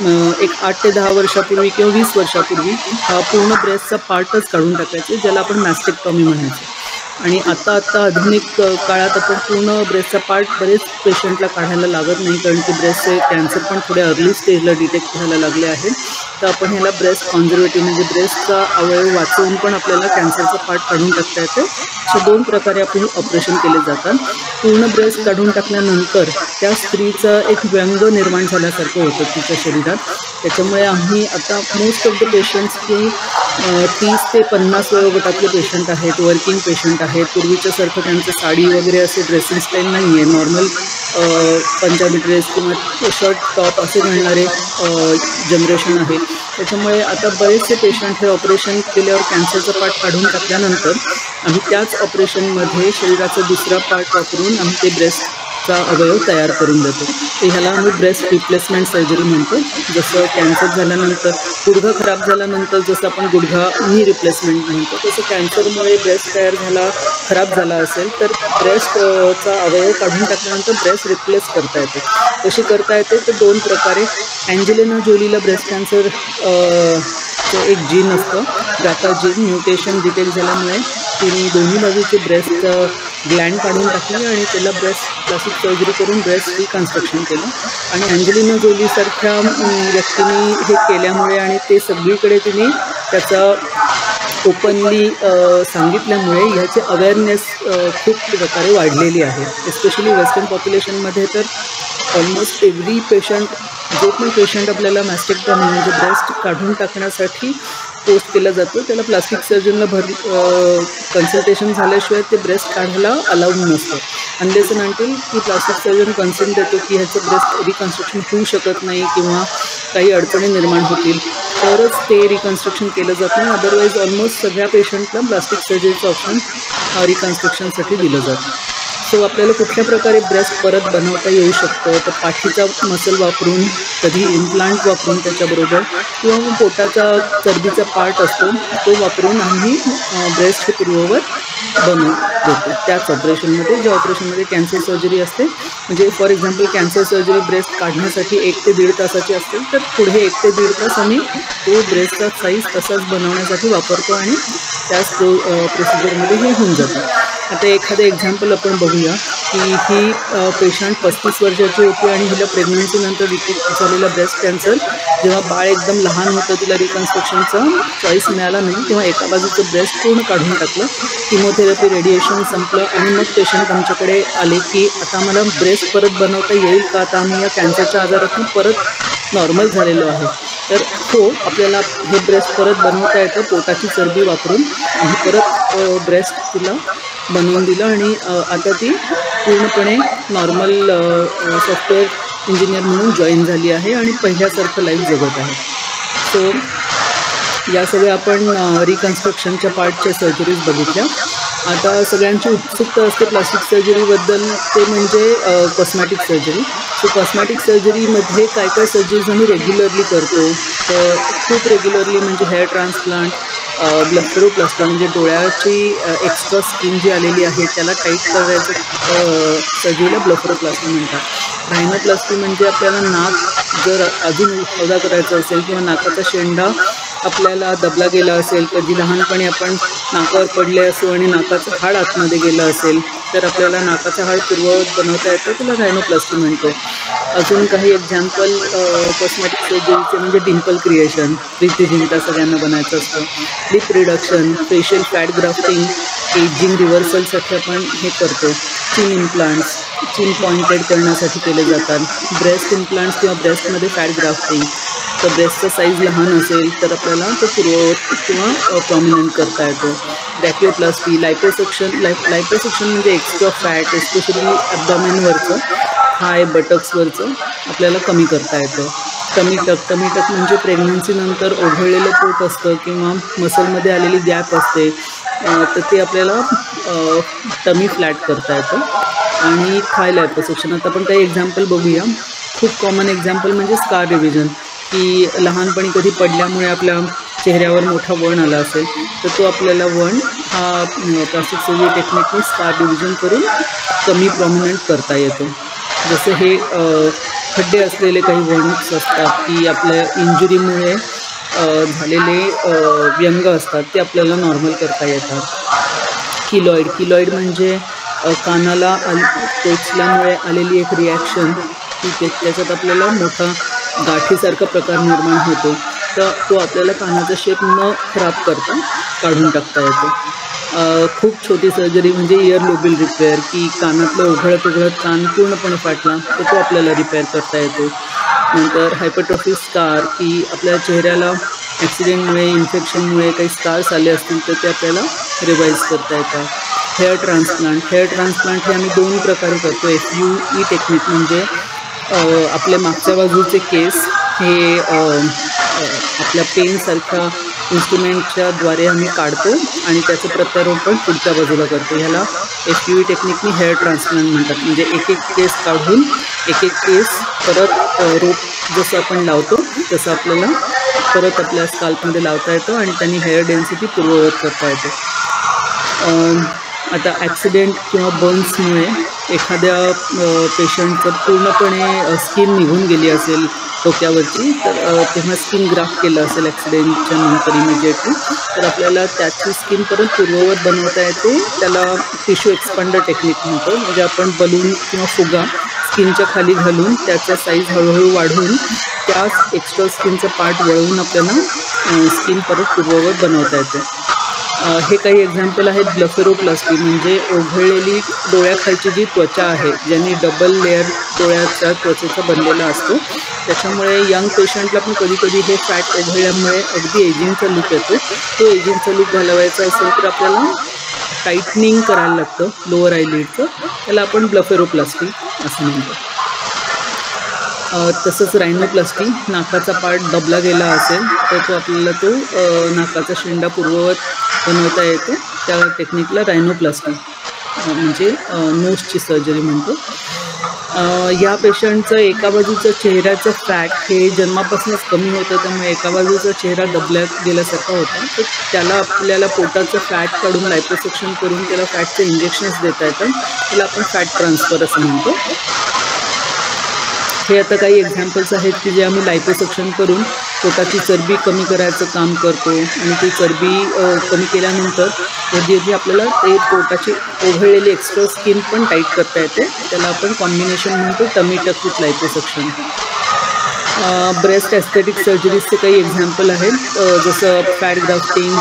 एक 8 ते 10 वर्षापूर्वी किंवा 20 वर्षापूर्वी हा पूर्ण ब्रेस्टचा पार्टच काढून टाकायचे, ज्याला आपण मॅस्टेक्टॉमी म्हणायचो. आणि आता आधुनिक काळात आपण पूर्ण ब्रेस्टचा पार्ट बरेच पेशंटला काढायला लागत नाही, कारण की ब्रेस्टचे कॅन्सर पण थोड्या अर्ली स्टेजला डिटेक्ट व्हायला लागले आहेत. तर आपण ह्याला ब्रेस्ट कॉन्झर्वेटिव्ह म्हणजे ब्रेस्टचा अवयव वाचवून पण आपल्याला कॅन्सरचा पार्ट काढून टाकता येते. अशा 2 प्रकारे आपण ऑपरेशन केले जातात. पूर्ण ब्रेस्ट काढून टाकल्यानंतर त्या स्त्रीचा एक व्यंग निर्माण झाल्यासारखं होतं तिच्या शरीरात. त्याच्यामुळे आम्ही आता मोस्ट ऑफ द पेशंट्स की 30 ते 50 वयोगटातले पेशंट आहेत, वर्किंग पेशंट आहेत. पूर्वीच्यासारखं त्यांचं साडी वगैरे असे ड्रेसिंग स्टाईल नाही आहे, नॉर्मल पंजाबी ड्रेस किंवा शर्ट टॉप असे घालणारे जनरेशन आहे. त्याच्यामुळे आता बरेचसे पेशंट हे ऑपरेशन केल्यावर कॅन्सरचा पार्ट काढून टाकल्यानंतर आम्ही त्याच ऑपरेशनमध्ये शरीराचा दुसरा पार्ट वापरून आम्ही ते ब्रेस्टचा अवयव तयार करून देतो. तर ह्याला आम्ही ब्रेस्ट रिप्लेसमेंट सर्जरी म्हणतो. जसं कॅन्सर झाल्यानंतर गुडघा खराब झाल्यानंतर जसं आपण गुडघा नी रिप्लेसमेंट म्हणतो, तसं कॅन्सरमुळे ब्रेस्ट खराब झाला असेल तर ब्रेस्टचा अवयव काढून टाकल्यानंतर ब्रेस्ट रिप्लेस करता येते. कशी करता येते तर 2 प्रकारे. अँजेलिना जोलीला ब्रेस्ट कॅन्सर एक जीन असतं, ब्रॅका जीन म्युटेशन डिटेक्ट झाल्यामुळे तिने दोन्ही बाजूचे ब्रेस्ट ग्लँड काढून टाकले आणि त्याला ब्रेस्ट प्लास्टिक सर्जरी करून ब्रेस्ट रिकन्स्ट्रक्शन केलं. आणि अँजेलिना जोलीसारख्या व्यक्तीने हे केल्यामुळे आणि ते सगळीकडे तिने त्याचा ओपनली सांगितल्यामुळे ह्याचे अवेअरनेस खूप प्रकारे वाढलेली आहे. एस्पेशली वेस्टर्न पॉप्युलेशनमध्ये तर ऑलमोस्ट एव्हरी पेशंट, जो पण पेशंट आपल्याला मॅस्टेक्टॉमी म्हणजे ब्रेस्ट काढून टाकण्यासाठी पोस्ट केला जातो, त्याला प्लास्टिक सर्जनला कन्सल्टेशन झाल्याशिवाय ते ब्रेस्ट काढायला अलाउड नसतं. अनलेस अँड अंटिल की प्लास्टिक सर्जन कन्सेंट देतो की ह्याचं ब्रेस्ट रिकन्स्ट्रक्शन होऊ शकत नाही किंवा काही अडचणी निर्माण होतील तरच ते रिकन्स्ट्रक्शन केलं जातं. अदरवाईज ऑलमोस्ट सगळ्या पेशंटला प्लास्टिक सर्जरीचं ऑप्शन रिकन्स्ट्रक्शनसाठी दिलं जातं. सो आपल्याला कुठल्या प्रकारे ब्रेस्ट परत बनवता येऊ शकतं तर पाठीचा मसल वापरून, कधी इम्प्लांट वापरून त्याच्याबरोबर, किंवा मग पोटाचा चरबीचा पार्ट असतो तो वापरून आम्ही ब्रेस्ट हे पूर्ववत बनवून देतो. त्याच ऑपरेशनमध्ये, ज्या ऑपरेशनमध्ये कॅन्सर सर्जरी असते, म्हणजे for example cancer surgery breast काढण्यासाठी 1 ते 1.5 तासाची असते, तर पुढे 1 ते 1.5 तास आम्ही तो ब्रेस्टचा साईज तसाच बनवण्यासाठी वापरतो आणि त्याच प्रोसिजरमध्ये हे होऊन जातं. आता एखादं एक्झाम्पल आपण बघूया की ही पेशंट 35 वर्षाची होती आणि हिला प्रेग्नन्सीनंतर डिटेक्ट झालेला ब्रेस्ट कॅन्सर. जेव्हा बाळ एकदम लहान होतं, तिला रिकन्स्ट्रक्शनचा चॉईस मिळाला नाही, तेव्हा एका बाजूचं ब्रेस्ट पूर्ण काढून टाकलं. किमोथेरपी, रेडिएशन संपलं आणि मग पेशंट आमच्याकडे आले की आता आम्हाला ब्रेस्ट परत बनवता येईल का, आता आम्ही या कॅन्सरच्या आजारातून परत नॉर्मल झालेलो आहे. तर हो, आपल्याला हे ब्रेस्ट परत बनवता येतं. पोटाची चरबी वापरून आम्ही परत ब्रेस्ट तिला बनवून दिलं आणि आता ती पूर्णपणे नॉर्मल सॉफ्टवेअर इंजिनियर म्हणून जॉईन झाली आहे आणि पहिल्यासारखं लाईफ जगत आहे. सो या सगळ्या आपण रिकन्स्ट्रक्शनच्या पार्टच्या सर्जरीज बघितल्या. आता सगळ्यांची उत्सुकता असते प्लास्टिक सर्जरीबद्दल, ते म्हणजे कॉस्मॅटिक सर्जरी. सो कॉस्मॅटिक सर्जरीमध्ये काय सर्जरीज आम्ही रेग्युलरली करतो, तर खूप रेग्युलरली म्हणजे हेअर ट्रान्सप्लांट, ब्लेफरोप्लास्टी म्हणजे डोळ्याची एक्स्ट्रा स्किन जी आलेली आहे त्याला टाईट करायचं सर्जरीला ब्लेफरोप्लास्टी म्हणतात. रायनोप्लास्टी म्हणजे आपल्याला नाक जर अजून हौदा करायचं असेल किंवा नाकाचा शेंडा आपल्याला दबला गेला असेल, कधी लहानपणी आपण नाकावर पडले असो आणि नाकाचं हाड आतमध्ये गेलं असेल तर आपल्याला नाकाचं हाड पूर्ववत बनवता येतं, त्याला रायनोप्लास्टी म्हणतो. अजून काही एक्झाम्पल कॉस्मेटिक सर्जरीचे म्हणजे डिम्पल क्रिएशन, प्रीती जिंटा सगळ्यांना बनायचं असतं. Lip reduction, facial fat grafting, aging रिव्हर्सलसाठी आपण हे करतो. चिन इम्प्लांट्स, चिन पॉइंटेड करण्यासाठी केले जातात. ब्रेस्ट इम्प्लांट्स किंवा ब्रेस्टमध्ये फॅट ग्राफ्टिंग, तर ब्रेस्टचा साईज लहान असेल तर आपल्याला तो पूर्ववत किंवा प्रॉमिनंट करता येतो. ब्रॅकिओप्लास्टी, लायपोसक्शन म्हणजे एक्स्ट्रा फॅट एस्पेशली ॲब्डॉमेनवरचं, थाय बटक्सवरचं आपल्याला कमी करता येतं. टमी टक म्हणजे प्रेग्नन्सीनंतर ओघळलेलं पोट असतं किंवा मसलमध्ये आलेली गॅप असते, तर ते आपल्याला टमी फ्लॅट करता येतं. आणि थाय लायपोसक्शन, आता आपण काही एक्झाम्पल बघूया. खूप कॉमन एक्झाम्पल म्हणजे स्कार रिव्हिजन, की लहानपणी कधी पडल्यामुळे आपल्या चेहऱ्यावर मोठा वण आला असेल तर तो आपल्याला वण हा प्लास्टिक सर्जरी टेक्निकने स्कार रिव्हिजन करून कमी प्रॉमिनंट करता येतो. जसं हे खड्डे असलेले काही वणच असतात की आपल्या इंजुरीमुळे झालेले व्यंग असतात ते आपल्याला नॉर्मल करता येतात. किलॉइड म्हणजे कानाला टोचल्यामुळे आलेली एक रिॲक्शन, की त्याच्यात आपल्याला मोठा गाठीसारखा प्रकार निर्माण होतो, तर तो आपल्याला कानाचा शेप न खराब करता काढून टाकता येतो. खूप छोटी सर्जरी म्हणजे इयर लोबिल रिपेअर, की कानातलं उघडत कान पूर्णपणे फाटला तर तो आपल्याला रिपेअर करता येतो. नंतर हायपरट्रॉफी स्कार, की आपल्या चेहऱ्याला ॲक्सिडेंटमुळे इन्फेक्शनमुळे काही स्कार्स आले असतील तर ते आपल्याला रिवाईज करता येतात. हेअर ट्रान्सप्लांट हे आम्ही 2 प्रकारे करतो. FUE टेक्निक म्हणजे आपल्या मागच्या बाजूचे केस हे आपल्या पेनसारख्या इन्स्ट्रुमेंटच्या द्वारे आम्ही काढतो आणि त्याचं प्रत्यारोपण पुढच्या बाजूला करतो. ह्याला FUE टेक्निकने हेअर ट्रान्सप्लांट म्हणतात. म्हणजे एक केस काढून एक केस परत रोप जसं आपण लावतो तसं आपल्याला परत आपल्या स्काल्पमध्ये लावता येतं आणि त्यांनी हेअर डेन्सिटी पूर्ववत करता येते. आता ॲक्सिडेंट किंवा बर्न्समुळे एखाद्या पेशंटचं पूर्णपणे स्किन निघून गेली असेल डोक्यावरची, तर तेव्हा स्किन ग्राफ्ट केलं असेल ॲक्सिडेंटच्या नंतर इमिजिएटली, तर आपल्याला त्याची स्किन परत पूर्ववत बनवता येते. त्याला टिश्यू एक्सपांडर टेक्निक म्हणतो. म्हणजे आपण बलून किंवा फुगा स्किनच्या खाली घालून त्याचा साईज हळूहळू वाढवून त्याच एक्स्ट्रा स्किनचं पार्ट वळवून आपल्याला स्किन परत पूर्ववत बनवता येते. हे काही एक्झाम्पल आहेत. ब्लेफरोप्लास्टी म्हणजे ओघळलेली डोळ्याखालची जी त्वचा आहे, ज्यांनी डबल लेअर डोळ्याच्या त्वचेचा बनलेला असतो, त्याच्यामुळे यंग पेशंटला पण कधी हे फॅट ओघळल्यामुळे अगदी एजिंगचा लूक येतो. तो एजिंगचा लूक घालवायचा असेल तर आपल्याला टाईटनिंग करायला लागतं लोअर आयलिडचं, त्याला आपण ब्लेफरोप्लास्टी असं म्हणतो. तसंच रायनोप्लास्टी, नाकाचा पार्ट दबला गेला असेल तर तो आपल्याला नाकाचा शेंडा पूर्ववत बनवता येतो. त्या टेक्निकला रायनोप्लास्टी म्हणजे नोजची सर्जरी म्हणतो. या पेशंटचं एका बाजूचं चेहऱ्याचं फॅट हे जन्मापासूनच कमी होतं, त्यामुळे एका बाजूचा चेहरा दबल्या गेल्यासारखा होता, तर त्याला आपल्याला पोटाचं फॅट काढून लायपोसक्शन करून त्याला फॅटचे इंजेक्शन्स देता येतात. त्याला आपण फॅट ट्रान्सफर असं म्हणतो. हे आता काही एक्झाम्पल्स आहेत की जे आम्ही लायपोसक्शन करून पोटाची चरबी कमी करायचं काम करतो आणि ती चरबी कमी केल्यानंतर कधी आपल्याला ते पोटाची ओघळलेली एक्स्ट्रा स्किन पण टाईट करता येते. त्याला आपण कॉम्बिनेशन म्हणतो tummy tuck with liposuction. Breast aesthetic सर्जरीजचे काही एक्झाम्पल आहेत, जसं फॅट ग्राफ्टिंग,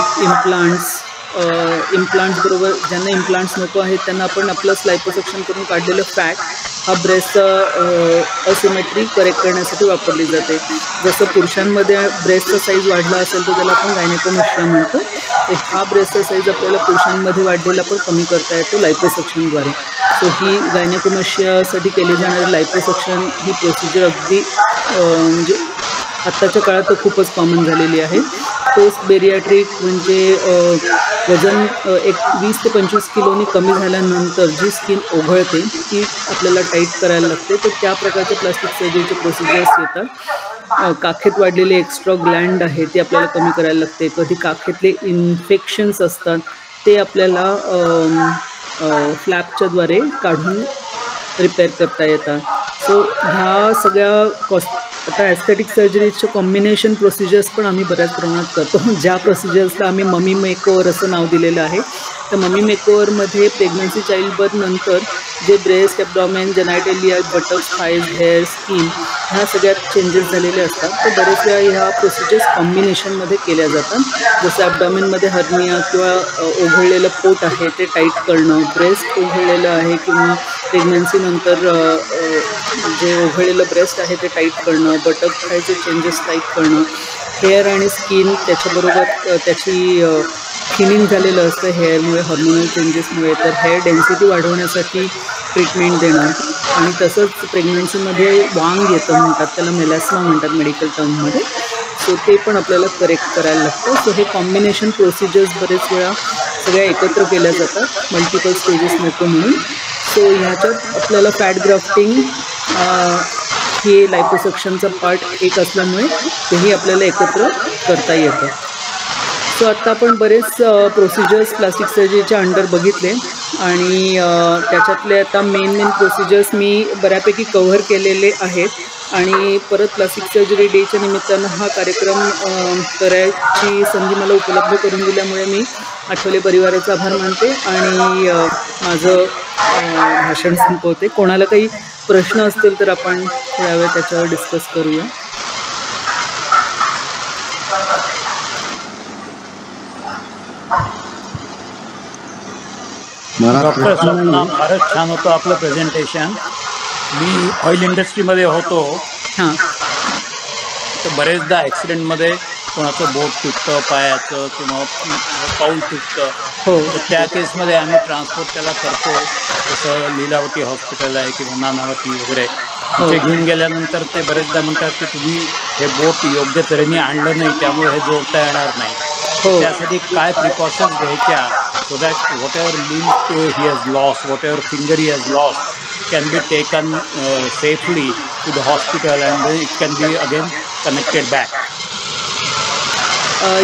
इम्प्लांट्स बरोबर ज्यांना इम्प्लांट्स नको आहेत त्यांना आपण आपलंच लायपोसक्शन करून काढलेलं फॅट हा ब्रेस्टचा असिमेट्री करेक्ट करण्यासाठी वापरली जाते. जसं पुरुषांमध्ये ब्रेस्टचा साईज वाढला असेल तर त्याला आपण गायनेकोमॅस्टिया म्हणतो. तर हा ब्रेस्टचा साईज आपल्याला पुरुषांमध्ये वाढलेला पण कमी करता येतो लायपोसक्शनद्वारे. सो ही गायनेकोमॅस्टियासाठी केली जाणारी लायपोसक्शन ही प्रोसिजर अगदी म्हणजे आत्ताच्या काळात तर खूपच कॉमन झालेली आहे. पोस्ट बेरियाट्रिक म्हणजे वजन 20 ते 25 किलोनी कमी झाल्यानंतर जी स्किन ओघळते ती आपल्याला टाईट करायला लागते, तर त्या प्रकारचे प्लास्टिक सर्जरीचे प्रोसिजर्स येतात. काखेत वाढलेले एक्स्ट्रा ग्लँड आहे ते आपल्याला कमी करायला लागते. कधी काखेतले इन्फेक्शन्स असतात ते आपल्याला फ्लॅपच्याद्वारे काढून रिपेअर करता येतात. सो ह्या सगळ्या आता ॲस्थेटिक सर्जरीच्या कॉम्बिनेशन प्रोसिजर्स पण आम्ही बऱ्याच प्रमाणात करतो. ज्या प्रोसिजर्सला आम्ही ममी मेकओव्हर असं नाव दिलेलं आहे. तर ममी मेकओव्हरमध्ये प्रेग्नन्सी चाइल्डबर्थ नंतर जे breast, abdomen, genitalia, buttocks, thighs, hair, skin ह्या सगळ्यात चेंजेस झालेले असतात. तर बरेच वेळा ह्या प्रोसिजर्स कॉम्बिनेशनमध्ये केल्या जातात. जसं ॲब्डॉमेनमध्ये हर्निया किंवा ओघळलेलं पोट आहे ते टाईट करणं, ब्रेस्ट ओघळलेलं आहे किंवा प्रेग्नन्सीनंतर जे ओघळलेलं ब्रेस्ट आहे ते टाईट करणं, बटक थायचे चेंजेस टाईट करणं, हेअर आणि स्किन त्याच्याबरोबर त्याची थिनिंग झालेलं असतं हेअरमुळे, हॉर्मोनल चेंजेसमुळे. तर हेअर डेन्सिटी वाढवण्यासाठी ट्रीटमेंट देणं आणि तसंच प्रेग्नन्सीमध्ये वांग येतं म्हणतात, त्याला मेलॅस्मा म्हणतात मेडिकल टर्ममध्ये. सो ते पण आपल्याला करेक्ट करायला लागतं. सो हे कॉम्बिनेशन प्रोसिजर्स बरेच वेळा सगळ्या एकत्र केल्या जातात मल्टिपल स्टेजेस नको म्हणून. सो ह्याच्यात आपल्याला फॅट ग्राफ्टिंग हे लायपोसक्शनचा पार्ट एक असल्यामुळे तेही आपल्याला एकत्र करता येतं. सो आत्ता आपण बरेच प्रोसिजर्स प्लास्टिक सर्जरीच्या अंडर बघितले आणि त्याच्यातले आता मेन प्रोसिजर्स मी बऱ्यापैकी कव्हर केलेले आहेत. आणि परत प्लास्टिक सर्जरी डेच्या निमित्तानं हा कार्यक्रम करायची संधी मला उपलब्ध करून दिल्यामुळे मी आठवले परिवाराचा आभार मानते आणि माझं भाषण संपवते. कोणाला काही प्रश्न असतील तर आपण थोड्या वेळ त्याच्यावर डिस्कस करूया. डॉक्टर स्वप्ना, फारच छान होतं आपलं प्रेझेंटेशन. मी ऑइल इंडस्ट्रीमध्ये होतो. हां. तर बरेचदा ॲक्सिडेंटमध्ये कोणाचं बोट तुटतं पायाचं किंवा पाऊल तुटतं. हो. तर त्या केसमध्ये आम्ही ट्रान्सपोर्ट त्याला करतो. जसं लीलावती हॉस्पिटल आहे किंवा नानावती वगैरे. तिथे घेऊन गेल्यानंतर ते बरेचदा म्हणतात की तुम्ही हे बोट योग्य तऱ्हेने आणलं नाही त्यामुळे हे जोडता येणार नाही. त्यासाठी काय प्रिकॉशन्स घ्यायच्या so that whatever limb he has lost, whatever finger he has lost, can be taken safely to the hospital and then it can be again connected back.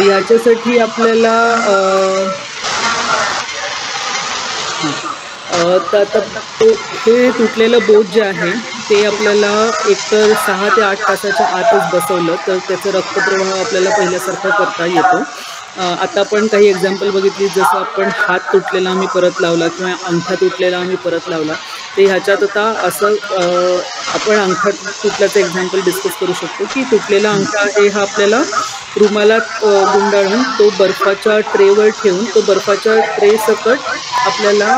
याच्यासाठी आपल्याला हे तुटलेलं बोट जे आहे ते आपल्याला एकतर 6 ते 8 तासाच्या आतच बसवलं तर त्याचं रक्तप्रवाह आपल्याला पहिल्यासारखा करता येतो. आता आपण काही एक्झाम्पल बघितली, जसं आपण हात तुटलेला आम्ही परत लावला किंवा अंगठा तुटलेला आम्ही परत लावला. ते ह्याच्यात आता असं आपण अंगठा तुटल्याचं एक्झाम्पल डिस्कस करू शकतो की तुटलेला अंगठा आहे हा आपल्याला रुमालात गुंडाळून तो बर्फाच्या ट्रेवर ठेवून तो बर्फाच्या ट्रे सकट आपल्याला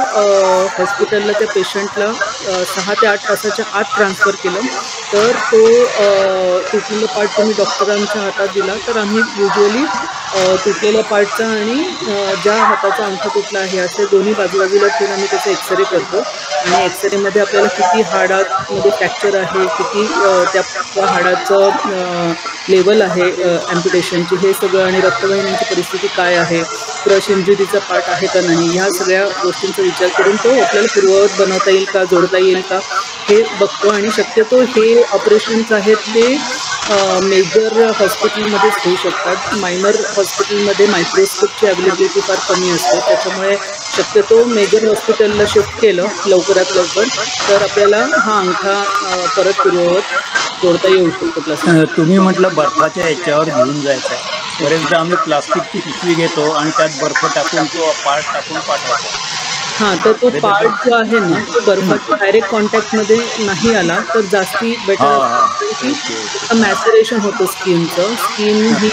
हॉस्पिटलला त्या पेशंटला 6 ते 8 तासाच्या आत ट्रान्सफर केलं तर तो तुटलेला पार्ट तुम्ही डॉक्टरांच्या हातात दिला तर आम्ही युजली तुटलेल्या पार्टचा आणि ज्या हाताचा अंगठा तुटला आहे असे दोन्ही बाजूबाजूला ठेवून आम्ही त्याचा एक्सरे करतो आणि एक्सरेमध्ये आपल्याला किती हाडामध्ये फ्रॅक्चर आहे, किती त्या हाडाचं लेवल आहे ॲम्प्युटेशनची हे सगळं आणि रक्तवाहिन्यांची परिस्थिती काय आहे, क्रश इंजुरीचा पार्ट आहे का नाही, ह्या सगळ्या गोष्टींचा विचार करून तो आपल्याला पूर्ववत बनवता येईल का, जोडता येईल का हे बघतो. आणि शक्यतो हे ऑपरेशन्स आहेत ते मेजर हॉस्पिटलमध्येच होऊ शकतात. मायनर हॉस्पिटलमध्ये मायक्रोस्कोपची अवेलेबिलिटी फार कमी असते, त्याच्यामुळे शक्यतो मेजर हॉस्पिटलला शिफ्ट केलं लवकरात लवकर तर आपल्याला हा अंगठा परत पूर्ववत जोडता येऊ शकतो. प्लास्टिक तुम्ही म्हटलं बर्फाच्या याच्यावर घेऊन जायचं आहे. बरेचदा आम्ही प्लास्टिकची पिशवी घेतो आणि त्यात बर्फ टाकून तो पार्ट टाकून पाठवतो. हां, तर तो पार्ट जो आहे ना तो बर्फाच्या डायरेक्ट कॉन्टॅक्टमध्ये नाही आला तर जास्ती बेटर की मॅसरेशन होतं स्किनचं. स्किन ही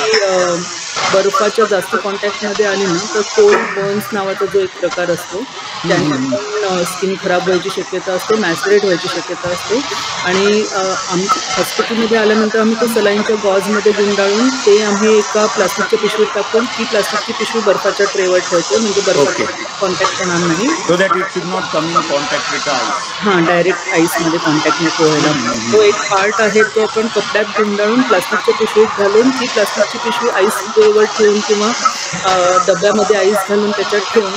बर्फाच्या जास्त कॉन्टॅक्टमध्ये आली ना तर कोल्ड बर्न्स नावाचा जो एक प्रकार असतो त्याने स्किन खराब व्हायची शक्यता असते, मॅसरेट व्हायची शक्यता असते. आणि हॉस्पिटलमध्ये आल्यानंतर आम्ही तो सलाईनच्या गॉजमध्ये गुंडाळून ते आम्ही एका प्लास्टिकच्या पिशवीत टाकून ती प्लास्टिकची पिशवी बर्फाच्या ट्रेवर ठेवतो म्हणजे बर्फाच्या कॉन्टॅक्ट होणार नाही. So that it should not come in contact with ice. हां, डायरेक्ट आईसमध्ये कॉन्टॅक्ट नको व्हायला. तो एक पार्ट आहे तो आपण कपड्यात गुंडाळून प्लास्टिकच्या पिशवीत घालून ती प्लास्टिकची पिशवी आईस टेबलवर ठेवून किंवा डब्यामध्ये आईस घालून त्याच्यात ठेवून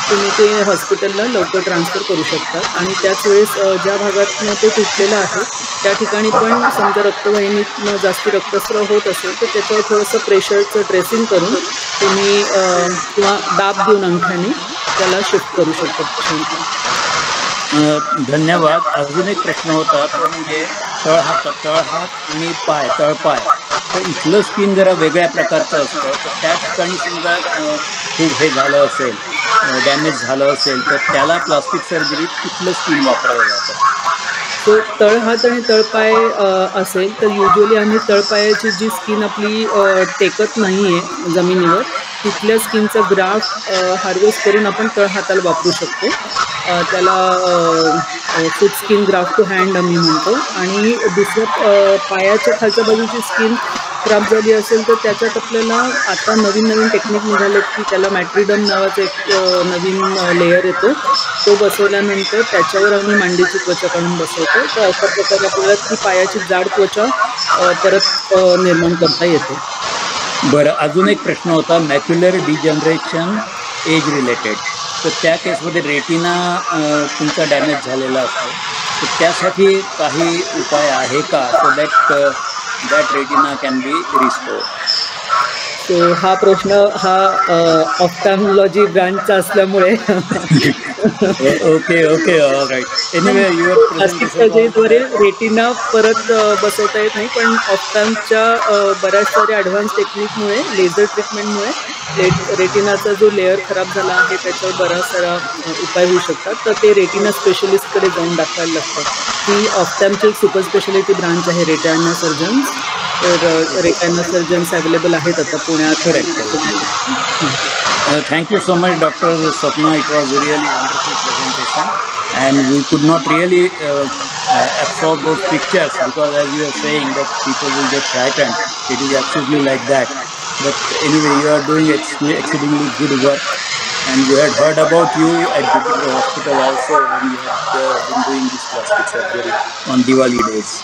तुम्ही ते हॉस्पिटलला लवकर ट्रान्सफर करू शकतात. आणि त्याच वेळेस ज्या भागातनं ते तुटलेलं आहे त्या ठिकाणी पण समजा रक्तवाहिनीतनं जास्ती रक्तस्राव होत असेल तर त्याच्यावर थोडंसं प्रेशरचं ड्रेसिंग करून तुम्ही किंवा दाब देऊन अंगठ्याने त्याला शिफ्ट करू शकता पेशंटला. धन्यवाद. अजून एक प्रश्न होता तो म्हणजे तळहात आणि तळपाय, तर इथलं स्किन जरा वेगळ्या प्रकारचं असतं, तर त्या ठिकाणी समजा खूप हे झालं असेल, डॅमेज झालं असेल, तर त्याला प्लास्टिक सर्जरीत कुठलं स्किन वापरावं जातं? सो तळहात आणि तळपाय असेल तर युजली आम्ही तळपायाची जी स्किन आपली टेकत नाही आहे जमिनीवर तिथल्या स्किनचा ग्राफ्ट हार्वेस्ट करून आपण तळहाताला वापरू शकतो. त्याला फूट स्किन ग्राफ्ट टू हँड आम्ही म्हणतो. आणि दुसरं पायाच्या खालच्या बाजूची स्किन खराब झाली असेल तर त्याच्यात आपल्याला आता नवीन टेक्निक निघालेत की त्याला मॅट्रिडम नावाचा एक नवीन लेयर येतो, तो बसवल्यानंतर त्याच्यावर आम्ही मांडीची त्वचा काढून बसवतो. तर अशा प्रकारे आपल्याला ती पायाची जाड त्वचा परत निर्माण करता येते. बरं, अजून एक प्रश्न होता मॅक्युलर डिजनरेशन एज रिलेटेड, तर त्या केसमध्ये रेटिना तुमचा डॅमेज झालेला असतो, तर त्यासाठी काही उपाय आहे का so that retina can be restored? So हा प्रश्न हा ऑफ्थॅल्मॉलॉजी ब्रांचचा असल्यामुळे okay right. Anyway your plastic सर्जरीद्वारे रेटिना परत बसवता येत नाही, पण ऑफ्थॅल्मच्या बऱ्याच साऱ्या ॲडव्हान्स टेक्निकमुळे लेझर ट्रीटमेंटमुळे रेटिनाचा जो लेअर खराब झाला आहे त्याच्यावर बराच सारा उपाय होऊ शकतात. तर ते रेटिना स्पेशलिस्टकडे जाऊन दाखवायला लागतं. ही ऑफ्थॅल्मची एक सुपर स्पेशालिटी ब्रांच आहे रेटिना सर्जन्स. तर रेटिना सर्जन्स अवेलेबल आहेत आता पुण्यात. Thank you so much, Dr. Swapna. It was a really wonderful presentation, and we could not really absorb those pictures because, as you are saying, that people will get frightened. It is absolutely like that. But anyway, you are doing exceedingly good work, and we had heard about you at Jupiter Hospital also when you had been doing this plastic surgery on Diwali days.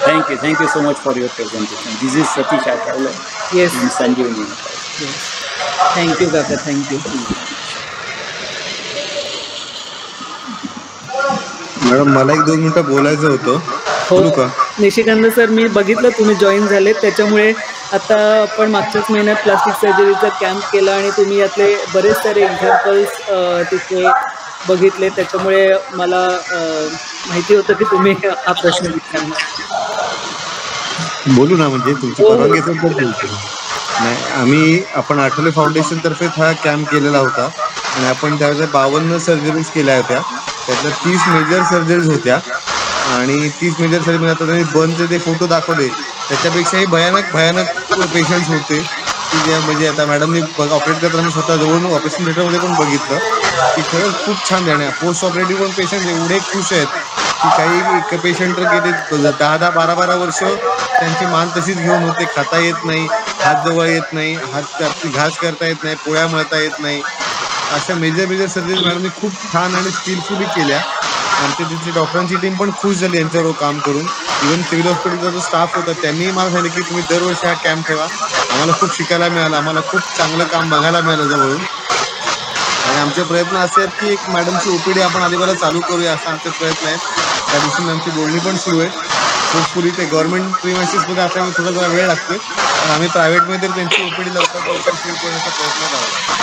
Thank you so much for your presentation. This is Satish Athawale. Yes. And Sanjeevani. Yes. Thank you, Kaka. Thank you. Madam मला 1-2 मिनिटं बोलायचं होतं. बोलू का? निशिकांत सर, मी बघितलं तुम्ही जॉईन झाले, त्याच्यामुळे आता आपण मागच्याच महिन्यात प्लास्टिक सर्जरीचा कॅम्प केला आणि तुम्ही यातले बरेच सारे एक्झाम्पल्स तिथे बघितले, त्याच्यामुळे मला माहिती होतं की तुम्ही हा प्रश्न विचारणार. बोलू ना, म्हणजे तुमची परवानगी असेल तर बोलतो. नाही, आपण आठवले फाउंडेशन तर्फे हा कॅम्प केलेला होता आणि आपण त्यावेळेस 52 सर्जरीज केल्या होत्या. त्यातल्या 30 मेजर सर्जरीज होत्या आणि 30 मेजर सर्जरी आता त्यांनी बंदचे ते फोटो दाखवले, त्याच्यापेक्षाही भयानक पेशंट्स होते की जे म्हणजे आता मॅडमनी ऑपरेट करताना स्वतः जवळून ऑपरेशन थिएटरमध्ये पण बघितलं की खरंच खूप छान जाणे. पोस्ट ऑपरेटिव्ह पण पेशंट एवढे खुश आहेत की काही पेशंट गेले 10-10, 12-12 वर्ष त्यांची मान तशीच घेऊन होते, खाता येत नाही, हात जवळ येत नाही, हात घास करता येत नाही, पोळ्या मळता येत नाही. अशा मेजर सर्जरीज मॅडमनी खूप छान आणि स्किलफुली केल्या. आमच्या तिथली डॉक्टरांची टीम पण खुश झाली यांच्याबरोबर काम करून. इव्हन सिव्हिल हॉस्पिटलचा जो स्टाफ होता त्यांनी मला सांगितलं की तुम्ही दरवर्षी हा कॅम्प ठेवा, आम्हाला खूप शिकायला मिळालं, आम्हाला खूप चांगलं काम बघायला मिळालं जवळून. आणि आमचे प्रयत्न असे आहेत की एक मॅडमची ओपीडी आपण आधीबाला चालू करूया असं आमचे प्रयत्न आहेत. त्या दिवशी आमची बोलणी पण सुरू आहे. होपफुली ते गव्हर्नमेंट प्रिमायसिसमध्ये असल्यामुळे थोडा जरा वेळ लागतोय, पण आम्ही प्रायव्हेटमध्ये त्यांची ओपीडी लवकर सुरू करण्याचा प्रयत्न राहतो.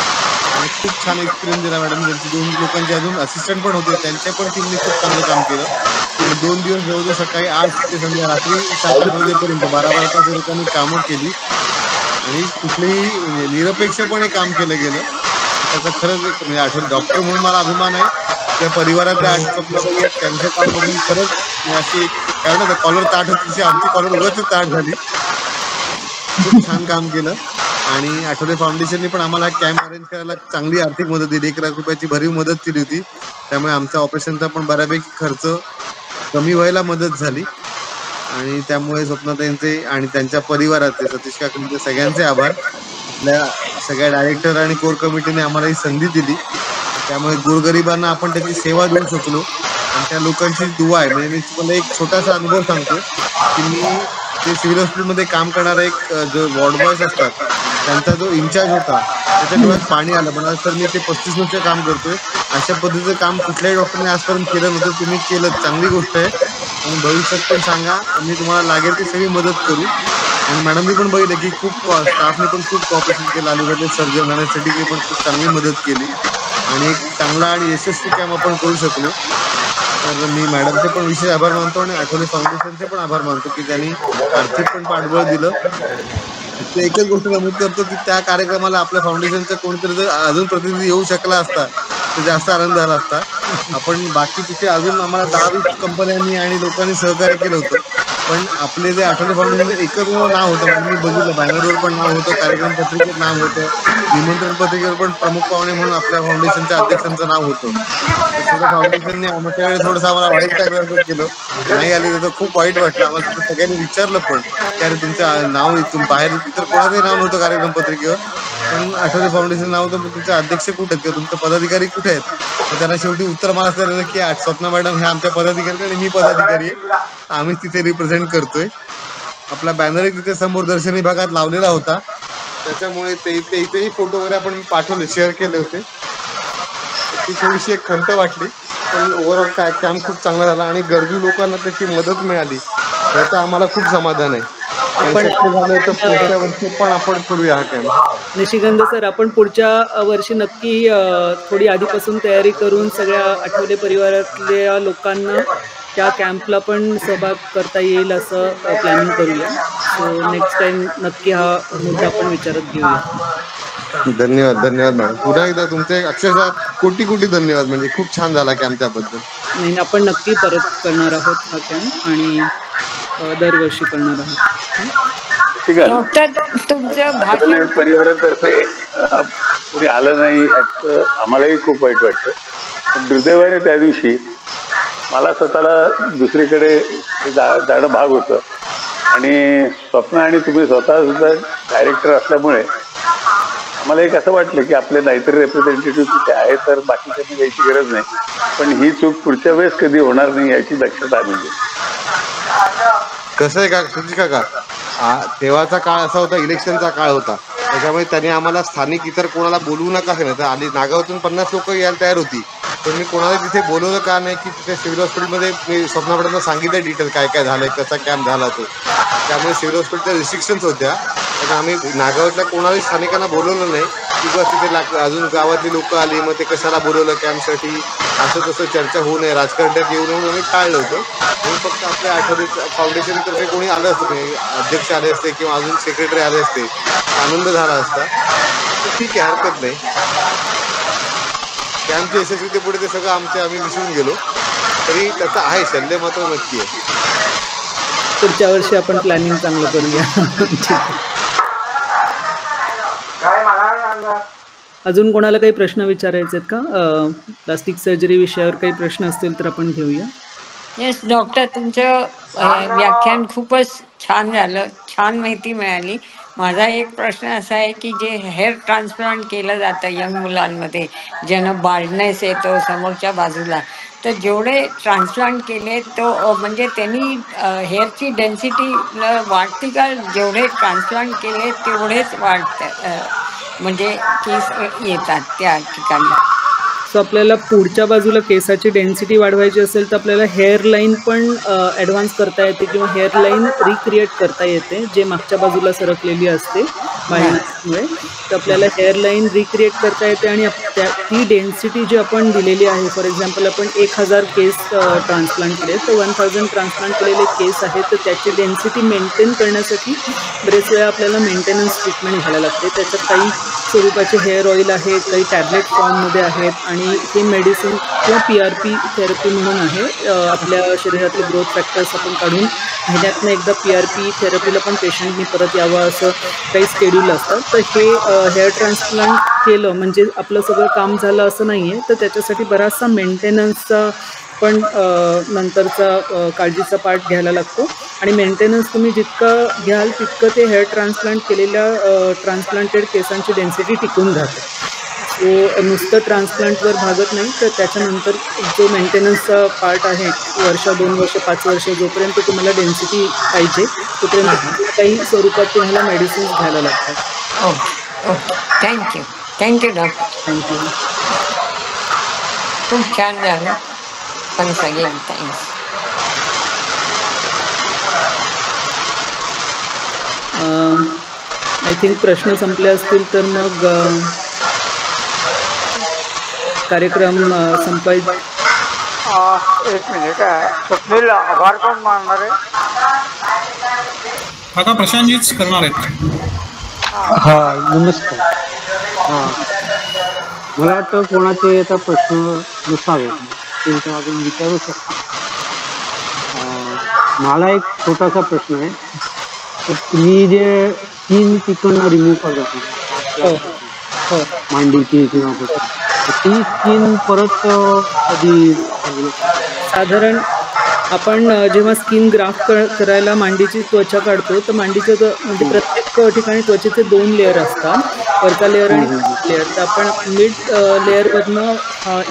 आणि खूप छान एक्सपिरियन्स दिला मॅडम. त्यांचे 2 लोकांचे अजून असिस्टंट पण होते, त्यांच्या पण टीमने खूप चांगलं काम केलं. आणि 2 दिवस जवळजवळ सकाळी 8 ते संध्या रात्री 7-8 वाजेपर्यंत 12-12 तास लोकांनी कामं केली आणि कुठलेही निरपेक्षपणे काम केलं गेलं. त्याचा खरंच म्हणजे आठवण डॉक्टर म्हणून मला अभिमान आहे. त्या परिवारातल्या त्यांचं काम बघून खरंच अशी काय म्हणतात कॉलर ताट होती, आमची कॉलर उगाच ताट झाली. खूप छान काम केलं. आणि आठवले फाउंडेशनने पण आम्हाला कॅम्प अरेंज करायला चांगली आर्थिक मदत दिली. 1 लाख रुपयाची भरीव मदत केली होती. त्यामुळे आमचा ऑपरेशनचा पण बऱ्यापैकी खर्च कमी व्हायला मदत झाली. आणि त्यामुळे स्वप्नाताईंचे आणि त्यांच्या परिवाराचे, सतीश काकांचे सगळ्यांचे आभार. आपल्या सगळ्या डायरेक्टर आणि कोर कमिटीने आम्हाला ही संधी दिली. त्यामुळे गोरगरिबांना आपण त्याची सेवा देऊ शकलो आणि त्या लोकांची दुवा आहे. म्हणजे मी तुम्हाला एक छोटासा अनुभव सांगतो की मी ते सिव्हिल हॉस्पिटलमध्ये काम करणारा एक जो वॉर्ड बॉयज असतात त्यांचा जो इन्चार्ज होता त्याच्या डोळ्यात पाणी आलं. म्हणाला सर मी ते 35 वर्ष काम करतोय, अशा पद्धतीचं काम कुठल्याही डॉक्टरने आजपर्यंत केलं नव्हतं, तुम्ही केलं, चांगली गोष्ट आहे आणि भविष्यात पण सांगा, आम्ही तुम्हाला लागेल ती सगळी मदत करू. आणि मॅडमनी पण बघितलं की खूप स्टाफने पण खूप कॉपरेशन केलं, अलिबागचे सर्जन राहण्यासाठी ते पण खूप चांगली मदत केली आणि एक चांगला आणि यशस्वी कॅम्प आपण करू शकलो. तर मी मॅडमचे पण विशेष आभार मानतो आणि आठवले फाउंडेशनचे पण आभार मानतो की त्यांनी आर्थिक पण पाठबळ दिलं. फक्त एकच गोष्ट नमूद करतो की त्या कार्यक्रमाला आपल्या फाउंडेशनचा कोणीतरी जर अजून प्रतिनिधी येऊ शकला असता तर जास्त आनंद झाला असता. आपण बाकी तिथे अजून आम्हाला 10-20 कंपन्यांनी आणि लोकांनी सहकार्य केलं होतं, पण आपले जे आठवले फाउंडेशनचं एकच नाव होतं. मी बघितलं बॅनरवर पण नाव होतं, कार्यक्रम पत्रिकेत नाव होतं, निमंत्रण पत्रिकेवर पण प्रमुख पाहुणे म्हणून आपल्या फाउंडेशनच्या अध्यक्षांचं नाव होतं. तर थोडं फाउंडेशनने आमच्या वेळेस थोडंसं आम्हाला वाईट टाकल्यासारखं केलं, नाही आले तर खूप वाईट वाटलं आम्हाला. तिथे सगळ्यांनी विचारलं पण की अरे तुमचं नाव इथून बाहेर इतर कोणाचंही नाव नव्हतं कार्यक्रम पत्रिकेवर, पण आठवले फाउंडेशन नाव होतं, पण तुमचे अध्यक्ष कुठे आहेत किंवा तुमचे पदाधिकारी कुठे आहेत. मग त्यांना शेवटी उत्तर मला असं झालं की स्वप्ना मॅडम हे आमच्या पदाधिकारी आणि मी पदाधिकारी आहे, आम्हीच तिथे रिप्रेझेंट करतोय. आपला बॅनर तिथे समोर दर्शनी भागात लावलेला होता, त्याच्यामुळे ते इथेही फोटो वगैरे आपण पाठवले, शेअर केले होते. ती थोडीशी एक खंत वाटली, पण ओव्हरऑल काय कॅम्प खूप चांगला झाला आणि गरजू लोकांना त्याची मदत मिळाली, याचं आम्हाला खूप समाधान आहे. आणि शक्य झालं तर पुढच्या वर्षी पण आपण करूया हा कॅम्प. निशिगंध सर, आपण पुढच्या वर्षी नक्की थोडी आधीपासून तयारी करून सगळ्या आठवले परिवारातल्या लोकांना त्या कॅम्पला पण सहभाग करता येईल असं प्लॅनिंग करूया. सो नेक्स्ट टाइम नक्की हा मुद्दा आपण विचारात घेऊया. धन्यवाद मॅडम. पुन्हा एकदा तुमचे अक्षरशः कोटी कोटी धन्यवाद. म्हणजे खूप छान झाला कॅम्प त्याबद्दल. नाही, आपण नक्की परत करणार आहोत हा कॅम्प आणि दरवर्षी करणार आहोत. ठीक आहे. डॉक्टर तुमचं भाषण परिवारातर्फे कोणी आलं नाही याचं आम्हालाही खूप वाईट वाटतं. पण दुर्दैवाने त्या दिवशी मला स्वतःला दुसरीकडे जाणं भाग होतं आणि स्वप्न आणि तुम्ही स्वतः सुद्धा डायरेक्टर असल्यामुळे आम्हाला एक असं वाटलं की आपले नाहीतरी रिप्रेझेंटेटिव्ह तिथे आहे तर बाकीच्यांनी यायची गरज नाही, पण ही चूक पुढच्या वेळेस कधी होणार नाही याची दक्षता आम्ही घेऊ. कसं आहे का सुजी काका, तेव्हाचा काळ असा होता, इलेक्शनचा काळ होता, त्याच्यामुळे त्यांनी आम्हाला स्थानिक इतर कोणाला बोलवू नका हे नाही. आली नागावातून 50 लोक यायला तयार होती, पण मी कोणाला तिथे बोलवलं का नाही की तिथे सिव्हिल हॉस्पिटलमध्ये मी स्वप्ना मॅडमला सांगितलं डिटेल काय काय झालंय, कसा कॅम्प झाला तो. त्यामुळे सिव्हिल हॉस्पिटलच्या रिस्ट्रिक्शन्स होत्या, तर आम्ही नागावातल्या कोणालाही स्थानिकांना बोलवलं नाही की बस तिथे अजून गावातली लोक आली मग ते कशाला बोलवलं कॅम्पसाठी, असं तसं चर्चा होऊ नये, राजकारणात येऊ नये, आम्ही टाळलं होतं. म्हणून फक्त आपल्या आठवले फाउंडेशनतर्फे कोणी आलं असतं, अध्यक्ष आले असते किंवा अजून सेक्रेटरी आले असते, आनंद झाला असता. ठीक आहे, हरकत नाही. कॅम्पच्या यशस्वीतेपुढे ते सगळं आम्ही मिसळून गेलो, तरी त्याचा आहे शल्य मात्र नक्की आहे. पुढच्या वर्षी आपण प्लॅनिंग चांगलं करूया. अजून कोणाला काही प्रश्न विचारायचे आहेत का? प्लास्टिक सर्जरी विषयावर काही प्रश्न असतील तर आपण घेऊया. येस डॉक्टर, तुमचं व्याख्यान खूपच छान झालं, छान माहिती मिळाली. माझा एक प्रश्न असा आहे की जे हेअर ट्रान्सप्लांट केलं जातं यंग मुलांमध्ये, ज्यांना बाल्डनेस येतो समोरच्या बाजूला, तर जेवढे ट्रान्सप्लांट केले तो म्हणजे त्यांनी हेअरची डेन्सिटी वाढते का? जेवढे ट्रान्सप्लांट केले तेवढेच वाढतं म्हणजे केस येतात त्या ठिकाणी? सो आपल्याला पुढच्या बाजूला केसाची डेन्सिटी वाढवायची असेल तर आपल्याला हेअरलाईन पण ॲडव्हान्स करता येते किंवा हेअरलाईन रिक्रिएट करता येते, जे मागच्या बाजूला सरकलेली असते बाळीमुळे. तर आपल्याला हेअरलाईन रिक्रिएट करता येते आणि ती डेन्सिटी जी आपण दिलेली आहे, फॉर एक्झाम्पल आपण 1000 केस ट्रान्सप्लांट केले तर 1000 ट्रान्सप्लांट केलेले केस आहेत, तर त्याची डेन्सिटी मेंटेन करण्यासाठी बरेच वेळा आपल्याला मेंटेनन्स ट्रीटमेंट घ्यायला लागते. त्याच्यात काही स्वरूपाचे हेअर ऑइल आहेत, काही टॅबलेट फॉर्ममध्ये आहेत आणि हे मेडिसिन किंवा PRP थेरपी म्हणून आहे. आपल्या शरीरातले ग्रोथ फॅक्टर्स आपण काढून महिन्यातनं एकदा PRP थेरपीला पण पेशंटनी परत यावं असं काही स्केड्यूल असतं. तर हे हेअर ट्रान्सप्लांट केलं म्हणजे आपलं सगळं काम झालं असं नाही आहे, तर त्याच्यासाठी बराचसा मेंटेनन्सचा पण नंतरचा काळजीचा पार्ट घ्यायला लागतो आणि मेंटेनन्स तुम्ही जितकं घ्याल तितकं ते हेअर ट्रान्सप्लांट केलेल्या ट्रान्सप्लांटेड केसांची डेन्सिटी टिकून राहते. सो नुसतं ट्रान्सप्लांटवर भागत नाही, तर त्याच्यानंतर जो मेंटेनन्सचा पार्ट आहे, वर्ष 2 वर्ष 5 वर्ष जोपर्यंत तुम्हाला डेन्सिटी पाहिजे तोपर्यंत काही स्वरूपात तुम्हाला मेडिसिन्स घ्यायला लागतात. Okay okay thank you doctor. Thank you. खूप छान झालं पण सगळेन थँक्स. आय थिंक प्रश्न संपले असतील तर मग कार्यक्रम संपायचा. एक मिनिट आहे. स्वप्नील आभार कोण मानणार आहे? काका प्रशांतजीच करणार आहेत. हा नमस्कार. हा मला वाटतं कोणाचे आता प्रश्न नसावेत ते अजून विचारू शकता. मला एक छोटासा प्रश्न आहे. तर तुम्ही जे स्किन तिकडनं रिमूव्ह करता मांडीची किंवा ती स्किन परत कधी साधारण आपण जेव्हा स्किन ग्राफ्ट करायला मांडीची त्वचा काढतो तर मांडीचं म्हणजे प्रत्येक ठिकाणी त्वचेचे 2 लेअर असतात, वरचा लेअर आणि लेअर. तर आपण मिड लेअरवरनं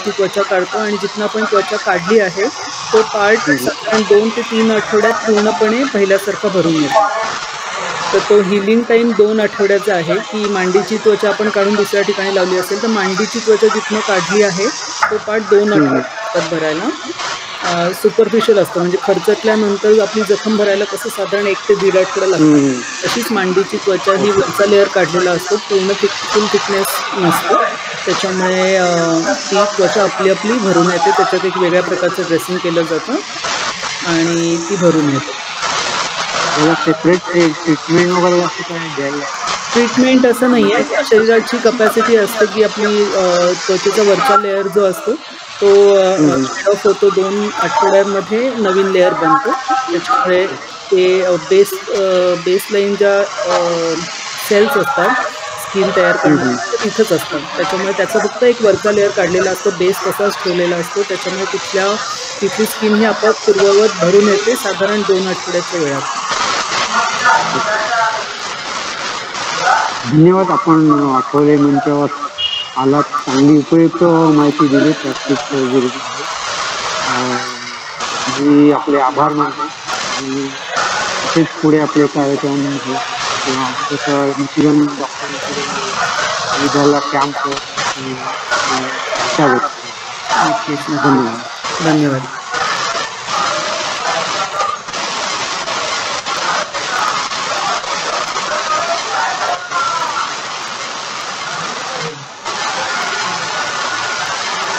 ती त्वचा काढतो आणि जिथनं आपण त्वचा काढली आहे तो पार्ट साधारण 2 ते 3 आठवड्यात पूर्णपणे पहिल्यासारखा भरून येतो. तर तो हिलिंग टाईम 2 आठवड्याचा आहे की मांडीची त्वचा आपण काढून दुसऱ्या ठिकाणी लावली असेल तर मांडीची त्वचा जिथनं काढली आहे तो पार्ट 2 आठवड्यात भरायला. सुपरफिशियल असतं म्हणजे खर्चटल्यानंतर आपली जखम भरायला कसं साधारण 1 ते 1.5 आठवडा लागतो, तशीच मांडीची त्वचा ही वरचा लेअर काढलेला असतो, पूर्ण फुल थिकनेस नसतो. त्याच्यामुळे ती त्वचा आपली भरून येते. त्याच्यात एक वेगळ्या प्रकारचं ड्रेसिंग केलं जातं आणि ती भरून येते. सेपरेट ट्रीटमेंट वगैरे असं काय द्यायला? ट्रीटमेंट असं नाही आहे. शरीराची कपॅसिटी असते की आपली त्वचेचा वरचा लेअर जो असतो तो शेड ऑफ होतो, 2 आठवड्यांमध्ये नवीन लेअर बनतो. त्याच्यामुळे ते बेसलाईन ज्या सेल्स असतात स्किन तयार करण्यासाठी तिथंच असतात. त्याच्यामुळे त्याचा फक्त एक वरचा लेअर काढलेला असतो, बेस तसाच ठेवलेला असतो. त्याच्यामुळे तिथली स्किन ही आपोआप पूर्ववत भरून येते साधारण 2 आठवड्याच्या वेळात. धन्यवाद. आपण आठवले मंचावर आलात, चांगली उपयुक्त माहिती दिली. प्रॅक्टिस मी आपले आभार मानतो आणि तसेच पुढे आपले कार्यक्रम किंवा जसं मिशिगन डॉक्टर कॅम्प धन्यवाद. धन्यवाद.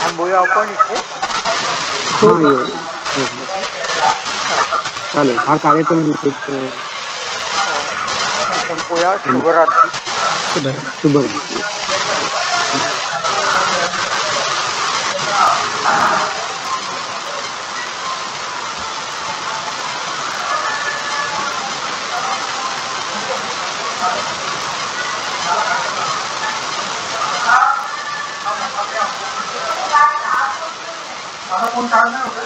थांबूया आपण इथे. चालेल. हा कार्यक्रम संपूया. शुभरात्री. शुभरात्री. कोण काढणार होतं?